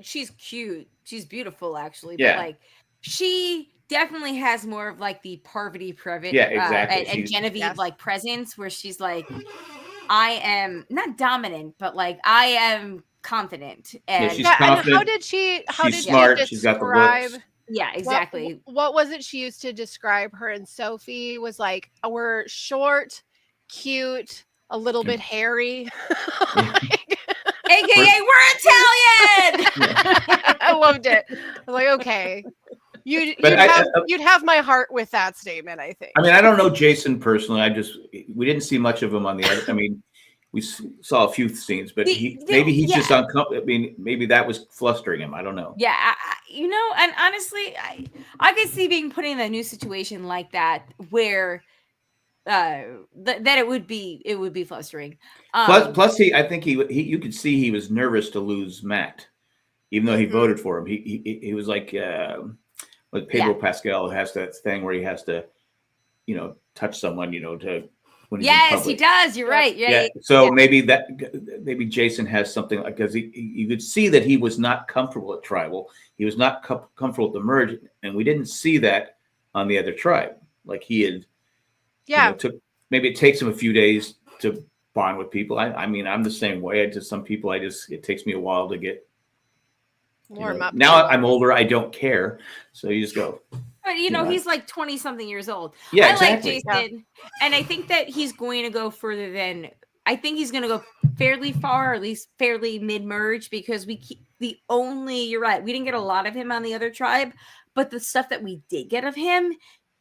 she's cute. She's beautiful actually. Yeah. But she definitely has more of the Parvati Previn. Yeah, exactly. And She's- Genevieve Yes. presence where she's I am not dominant, but I am confident. And she's Yeah, and confident. how did she She's smart. she She's got the describe looks. yeah, exactly. what was it she used to describe her and Sophie was we're short, cute, a little bit hairy. AKA we're Italian. I loved it. I was like, okay. You'd But you'd have my heart with that statement, I think. I mean, I don't know Jason personally. We didn't see much of him on the other. I mean, we saw a few scenes, but maybe he's just uncomfortable. I mean, maybe that was flustering him. I don't know. Yeah, and honestly, I could see being put in a new situation like that where that it would be flustering. Plus, I think you could see he was nervous to lose Matt, even though he voted for him. He was like Pedro Pascal has that thing where he has to, touch someone, to when he's in Yes, public. he does. You're right. Yeah. So maybe Jason has something like, because you could see that he was not comfortable at tribal. He was not comfortable at the merge, and we didn't see that on the other tribe. Like he had, maybe it takes him a few days to bond with people. I mean, I'm the same way. To some people, it takes me a while to get warm up. Now I'm older. I don't care. So you just go. But he's like 20 something years old. Yeah, exactly. exactly. I like Jason, and I think that he's going to go further than. I think he's going to go fairly far, or at least fairly mid-merge, because you're right. We didn't get a lot of him on the other tribe, but the stuff that we did get of him,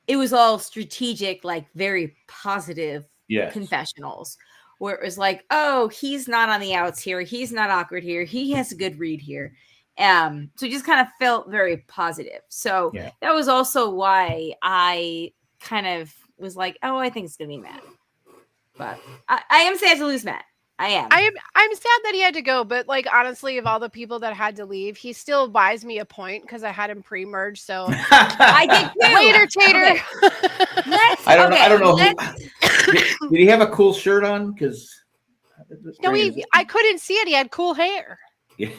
it was all strategic, like very positive confessionals, where it was like, oh, he's not on the outs here. He's not awkward here. He has a good read here. So it just kind of felt very positive. So that was also why I kind of was like, oh, I think it's going to be Matt. But I am sad to lose Matt. I am. I'm sad that he had to go, but like honestly, of all the people that had to leave, he still buys me a point because I had him pre-merge. So I did too. Later, Tater. Okay. I don't know. Did he have a cool shirt on? Because I couldn't see it. He had cool hair. Yeah.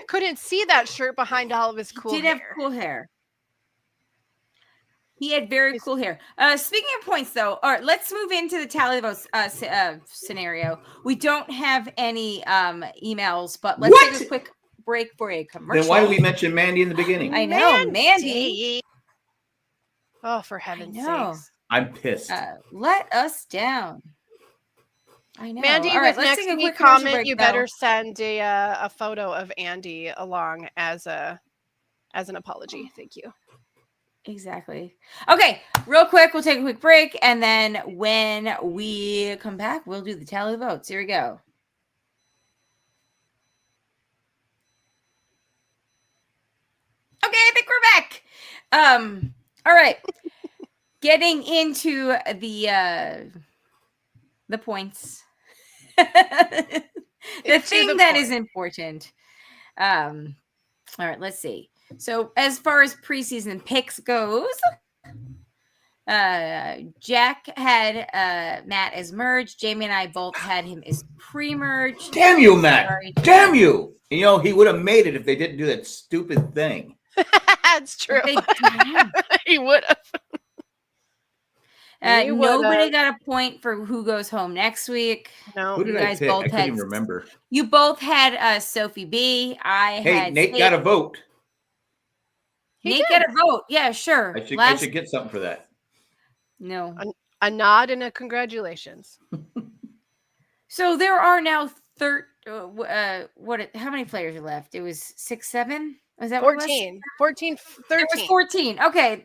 Couldn't see that shirt behind all of his cool hair. He did have cool hair. He had very cool hair. Speaking of points, though, all right, let's move into the tally votes scenario. We don't have any emails, but let's take a quick break for a commercial. Then why did we mention Mandy in the beginning? I know, Mandy. Oh, for heaven's sakes. I'm pissed. Let us down. I know. Mandy, all right, with next week comment, you better send a photo of Andy along as an apology. Thank you. Exactly. Okay, real quick, we'll take a quick break, and then when we come back, we'll do the tally of votes. Here we go. Okay, I think we're back. All right. Getting into the points. the thing that is important. All right, let's see. So as far as preseason picks goes, Jack had Matt as merge. Jamie and I both had him as pre-merge. Damn you, Matt! Damn you! He would have made it if they didn't do that stupid thing. That's true. He would have. Nobody got a point for who goes home next week. No, who did I pick? I couldn't even remember. You both had Sophie B. Hey, Nate got a vote. Nate got a vote. Yeah, sure. I should get something for that. No. A nod and a congratulations. So there are now how many players are left? It was 6, 7? Was that 14? 14, 13. There was 14. Okay.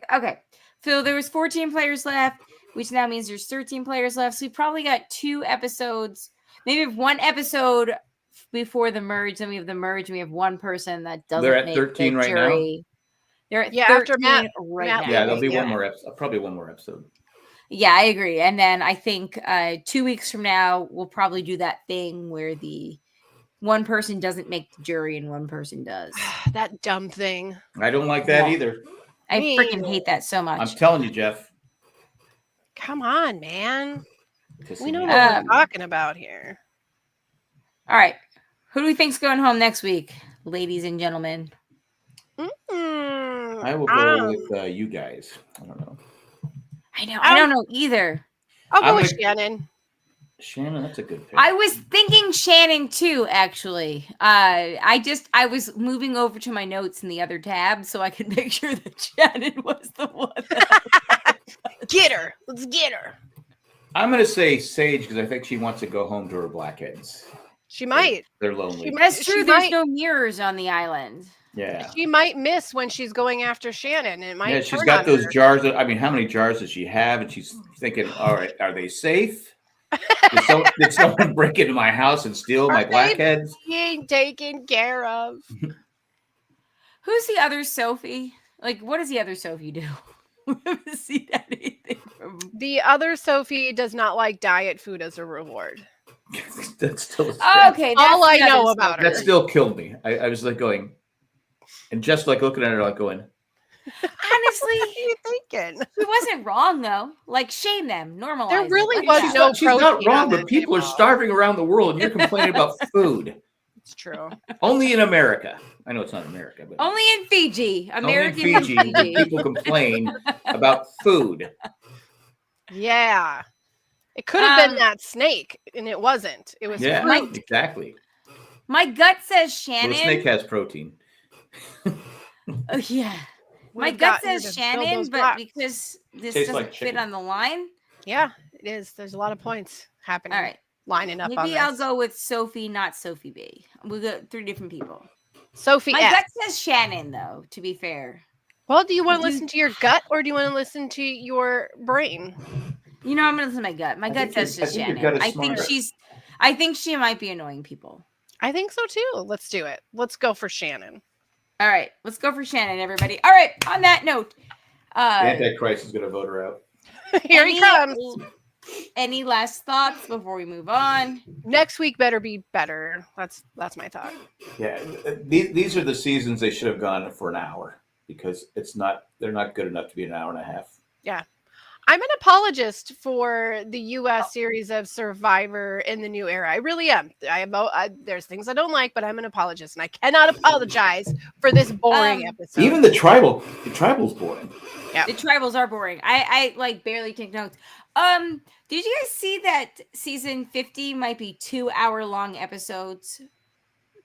So there was 14 players left, which now means there's 13 players left. So we probably got 2 episodes, maybe 1 episode before the merge. Then we have the merge, and we have one person that doesn't. They're at 13 right now. They're at 13 after Matt now. Yeah, there'll be one more episode. Probably one more episode. Yeah, I agree. And then I think 2 weeks from now, we'll probably do that thing where the one person doesn't make the jury and one person does. That dumb thing. I don't like that either. I freaking hate that so much. I'm telling you, Jeff. Come on, man. We know what we're talking about here. All right. Who do we think's going home next week, ladies and gentlemen? I will go with you guys. I don't know. I know. I don't know either. I'll go with Shannon. Shannon, that's a good pick. I was thinking Shannon too, actually. I was moving over to my notes in the other tab so I could make sure that Shannon was the one. Get her. Let's get her. I'm going to say Sage because I think she wants to go home to her blackheads. She might. They're lonely. That's true. There's no mirrors on the island. Yeah. She might miss when she's going after Shannon. It might. Yeah, she's got those jars. How many jars does she have? And she's thinking, all right, are they safe? Did someone break into my house and steal my blackheads? Being taken care of. Who's the other Sophie? Like, what does the other Sophie do? We haven't seen anything from. The other Sophie does not like diet food as a reward. That's still okay. That's all I know about her. That still killed me. I was like going, and just like looking at her, like going, Honestly, What are you thinking? she wasn't wrong though. Like, shame them, normalize There it. really Like, was She's yeah. no not, she's not protein wrong, on but that people are table. starving around the world, and you're complaining about food. It's true. Only in America. I know it's not America, but Only in Fiji, only in American Fiji do Fiji. people complain about food. Yeah. It could have been Um, that snake, and it wasn't. It was Yeah, fruit. exactly. My gut says Well, the snake Shannon. has protein. Oh yeah. My We've gut gotten her says to build Shannon, those but blocks. because this Tastes doesn't like fit chicken. on the line. Yeah, it is. There's a lot of points happening. All right. Lining up on Maybe this. I'll go with Sophie, not Sophie B. We'll go 3 different people. Sophie My F. gut says Shannon, though, to be fair. Well, do you want to Do- listen to your gut or do you want to listen to your brain? You know, I'm gonna listen to my gut. My I gut think your- says I just think your Shannon. gut is smarter. I think she might be annoying people. I think so too. Let's do it. Let's go for Shannon. All right, let's go for Shannon, everybody. All right, on that note, The Antichrist is going to vote her out. Here he comes. Any last thoughts before we move on? Next week better be better. That's my thought. Yeah, these are the seasons they should have gone for an hour because they're not good enough to be an hour and a half. Yeah. I'm an apologist for the U.S. series of Survivor in the new era. I really am. There's things I don't like, but I'm an apologist, and I cannot apologize for this boring episode. Even the tribal's boring. Yeah. The tribals are boring. I like barely take notes. Did you guys see that season 50 might be 2-hour-long episodes?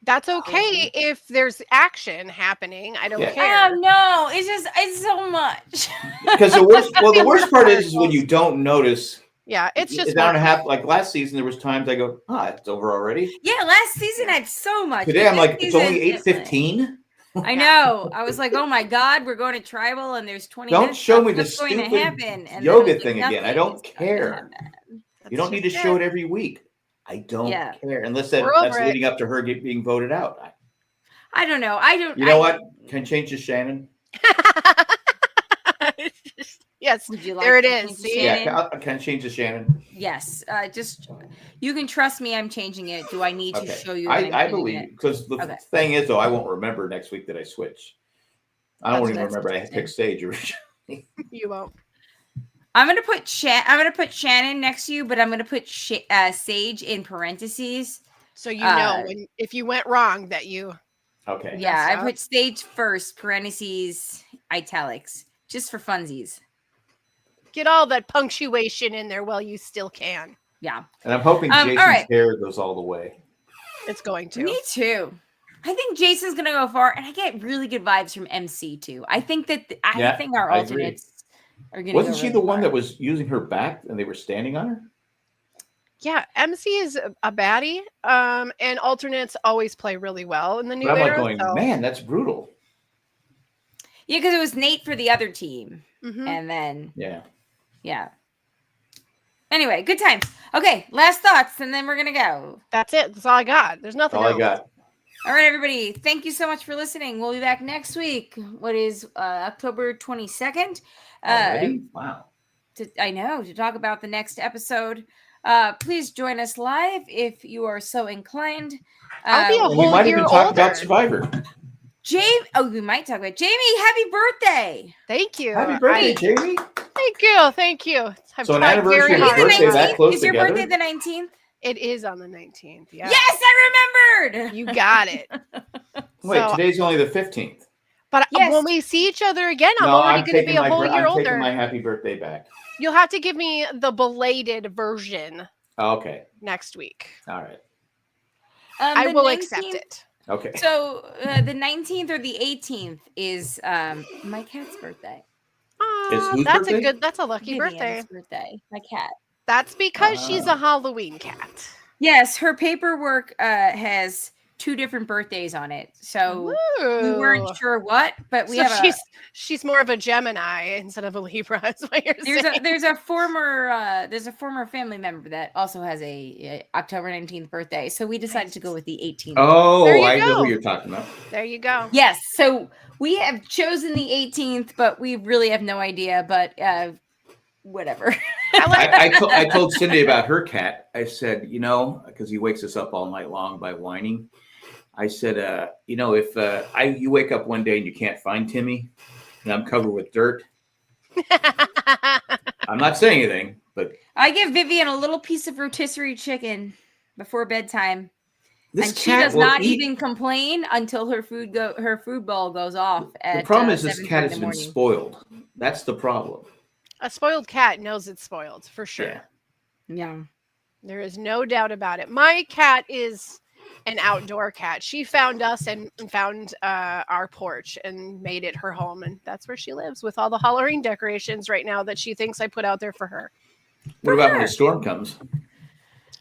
That's okay if there's action happening. I don't Yeah. care. Oh no, it's so much. Because the worst part is when you don't notice. Yeah, it's just an hour and a half. Like last season, there was times I go, it's over already. Yeah, last season had so much. Today I'm This like, it's only season, 8:15. I know. I was like, oh my god, we're going to tribal and there's 20 Don't minutes. show me the What's going to stupid happen? And yoga then, like, thing again. I nothing don't is going to care. happen. You don't need to show it every week. I don't care unless that's over it. leading up to her being voted out. I don't know. I don't. You know what? Can I change to Shannon? Yes, Would you like there it to is. change to See? Shannon? Yeah, can I change to Shannon? Yes. Just you can trust me. I'm changing it. Do I need to show you? that I'm I changing believe it? because the thing is though, I won't remember next week that I switch. I don't even remember I picked Sage originally. You won't. I'm gonna put Shannon next to you, but I'm gonna put Sage in parentheses. So you know if you went wrong that you. Okay. Yeah, I put Sage first, parentheses, italics, just for funsies. Get all that punctuation in there while you still can. Yeah. And I'm hoping Jason's hair goes all the way. It's going to. Me too. I think Jason's gonna go far, and I get really good vibes from MC too. I think that I think our alternates are gonna. Wasn't she the one that was using her back and they were standing on her? Yeah, MC is a baddie, and alternates always play really well in the new But I'm era. like going, man, that's brutal. Yeah, because it was Nate for the other team, Mm-hmm. and then yeah. Anyway, good times. Okay, last thoughts, and then we're gonna go. That's it. That's all I got. There's nothing else. I got. All right, everybody. Thank you so much for listening. We'll be back next week. What is October 22nd? Already? Wow. I know, to talk about the next episode. Please join us live if you are so inclined. I'll be a we whole might year even talk older. about Survivor. We might talk about Jamie. Happy birthday! Thank you. Happy birthday, Jamie. Thank you. Thank you. I've So an tried anniversary very of hard. his birthday that close Is your together? birthday the 19th? It is on the 19th. Yeah. Yes, I remembered. You got it. Wait, So- today's only the 15th. But Yes. when we see each other again, I'm already going to be a whole year I'm older. taking my happy birthday back. You'll have to give me the belated version Okay. next week. All right. I The will 19th accept it. Okay. So the 19th or the 18th is my cat's birthday. Aw, whose that's birthday? That's a lucky birthday. Birthday. My cat. That's because she's a Halloween cat. Yes, her paperwork has 2 different birthdays on it. So we Ooh. weren't sure what, but we So have she's more of a Gemini instead of a Libra. Is what you're saying. there's a former family member that also has a October 19th birthday. So we decided to go with the 18th. Oh, There you I know go. who you're talking about. There you go. Yes. So we have chosen the 18th, but we really have no idea. But whatever. I told Cindy about her cat. I said, because he wakes us up all night long by whining. I said, if you wake up one day and you can't find Timmy, and I'm covered with dirt. I'm not saying anything, but I give Vivian a little piece of rotisserie chicken before bedtime. this And she cat does will not eat. even complain until her food bowl goes off The at problem is this 7:30 cat in has the been morning. spoiled. That's the problem. A spoiled cat knows it's spoiled for sure. Yeah. Yeah. There is no doubt about it. My cat is an outdoor cat. She found us and found our porch and made it her home, and that's where she lives with all the Halloween decorations right now that she thinks I put out there for her. What about when a storm comes?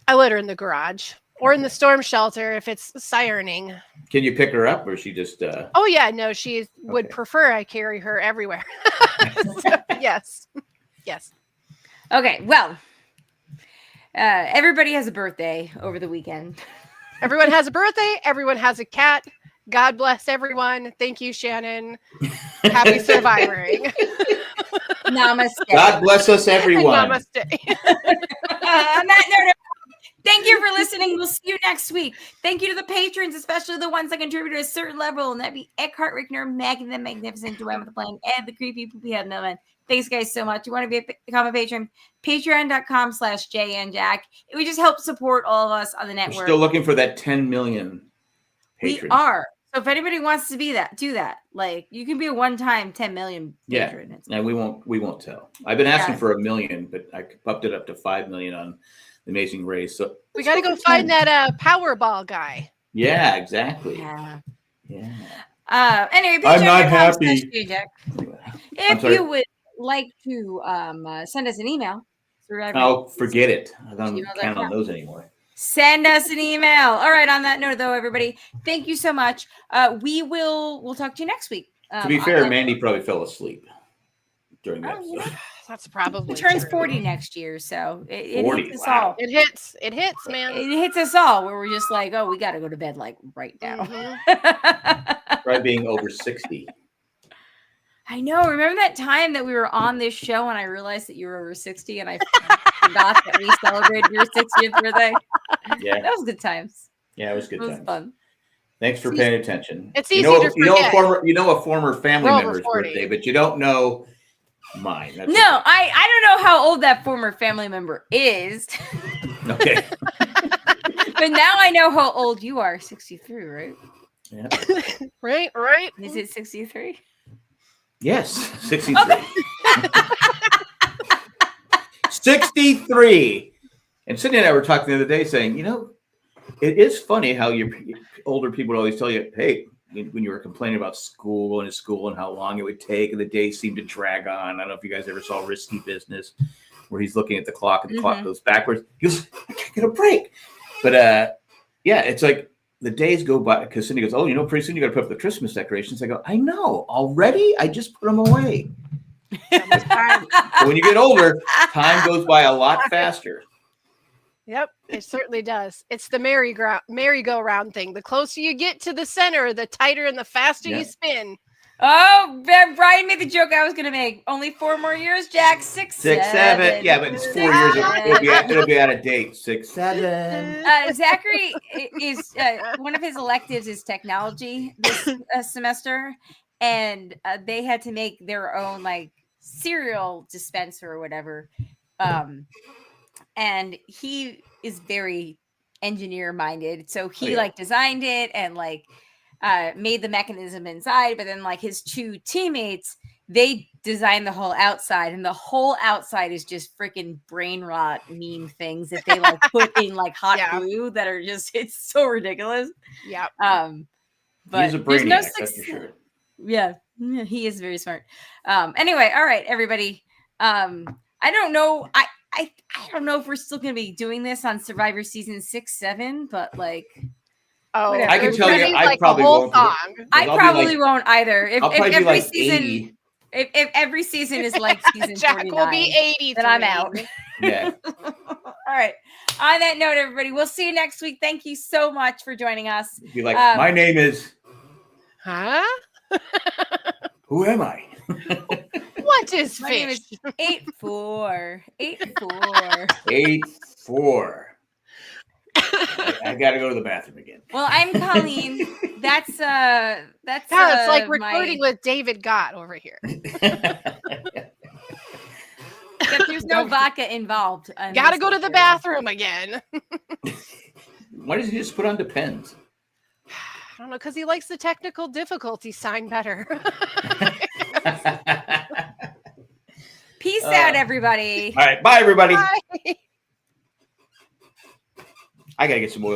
I let her in the garage or in the storm shelter if it's sirening. Can you pick her up, or is she just? Oh yeah, no, she would Okay. prefer I carry her everywhere. So, yes. Okay, well, everybody has a birthday over the weekend. Everyone has a birthday. Everyone has a cat. God bless everyone. Thank you, Shannon. Happy surviving. Namaste. God bless us, everyone. Namaste. On that note, thank you for listening. We'll see you next week. Thank you to the patrons, especially the ones that contribute to a certain level, and that'd be Eckhart Rickner, Megan the Magnificent, Joanne with the Plane, and the creepy poopy head Millman. Thanks, guys, so much. You want to become a patron? Patreon.com/JNJack. It would just help support all of us on the We're network. still looking for that 10 million patrons. We are. So if anybody wants to be that, do that. Like, you can be a one-time 10 million patron. Yeah, and we won't tell. I've been asking for 1 million, but I bumped it up to 5 million on The Amazing Race. So We got to go find that Powerball guy. Yeah, exactly. Yeah. I'm Anyway, not happy. If you would like to send us an email. Oh, forget it. I don't count on those anymore. Send us an email. All right. On that note, though, everybody, thank you so much. We'll talk to you next week. To be fair, Mandy probably fell asleep during the episode. Yeah. That's probably He turns true. 40 next year, so it 40, hits us wow. all. It hits, man. It hits us all where we're just like, oh, we got to go to bed like right now. Try being over 60. I know. Remember that time that we were on this show and I realized that you were over 60 and I forgot that we celebrated your 60th birthday? Yeah. That was good times. Yeah, it was good It was times. fun. Thanks for paying attention. It's easy to forget. You know a former family We're over member's 40. birthday, but you don't know mine. That's No, I don't know how old that former family member is. okay. But now I know how old you are. 63, right? Yeah. Right. Is it 63? Yes, 63. 63. And Sydney and I were talking the other day saying, it is funny how your older people would always tell you, hey, when you were complaining about going to school and how long it would take and the days seemed to drag on. I don't know if you guys ever saw Risky Business where he's looking at the clock and the clock goes backwards. He goes, I can't get a break. But yeah, it's like the days go by because Cindy goes, oh, pretty soon you got to put up the Christmas decorations. I go, I know already. I just put them away. So when you get older, time goes by a lot faster. Yep, it certainly does. It's the merry-go-round thing. The closer you get to the center, the tighter and the faster you spin. Oh, Brian made the joke I was going to make. Only 4 more years, Jack. 6, 7. Yeah, but it's 4 years. It'll be out of date. 6, 7. Zachary is one of his electives is technology this semester, and they had to make their own like cereal dispenser or whatever. And he is very engineer minded, so he designed it and made the mechanism inside. But then his 2 teammates, they designed the whole outside, and the whole outside is just freaking brain rot meme things that they put in hot glue that are just, it's so ridiculous. Yeah. But he's a brainiac, that's for sure. Yeah, he is very smart. Anyway, all right, everybody. I don't know. I don't know if we're still going to be doing this on Survivor season 6, 7, but whatever. I can tell you, I probably won't. I probably won't either. If every season, 80. if every season is like season Jack 49, will be 80. then I'm out. Yeah. All right. On that note, everybody, we'll see you next week. Thank you so much for joining us. Be like, my name is. Huh? Who am I? What is My fish? name is 84. 84. 84. I got to go to the bathroom again. Well, I'm Colleen. That's Yeah, it's like recording my... with David Gott over here. Except there's no vodka involved. Gotta go to the bathroom again. Why does he just put on Depends? I don't know, because he likes the technical difficulty sign better. Peace out, everybody. All right. Bye, everybody. Bye. I got to get some oil.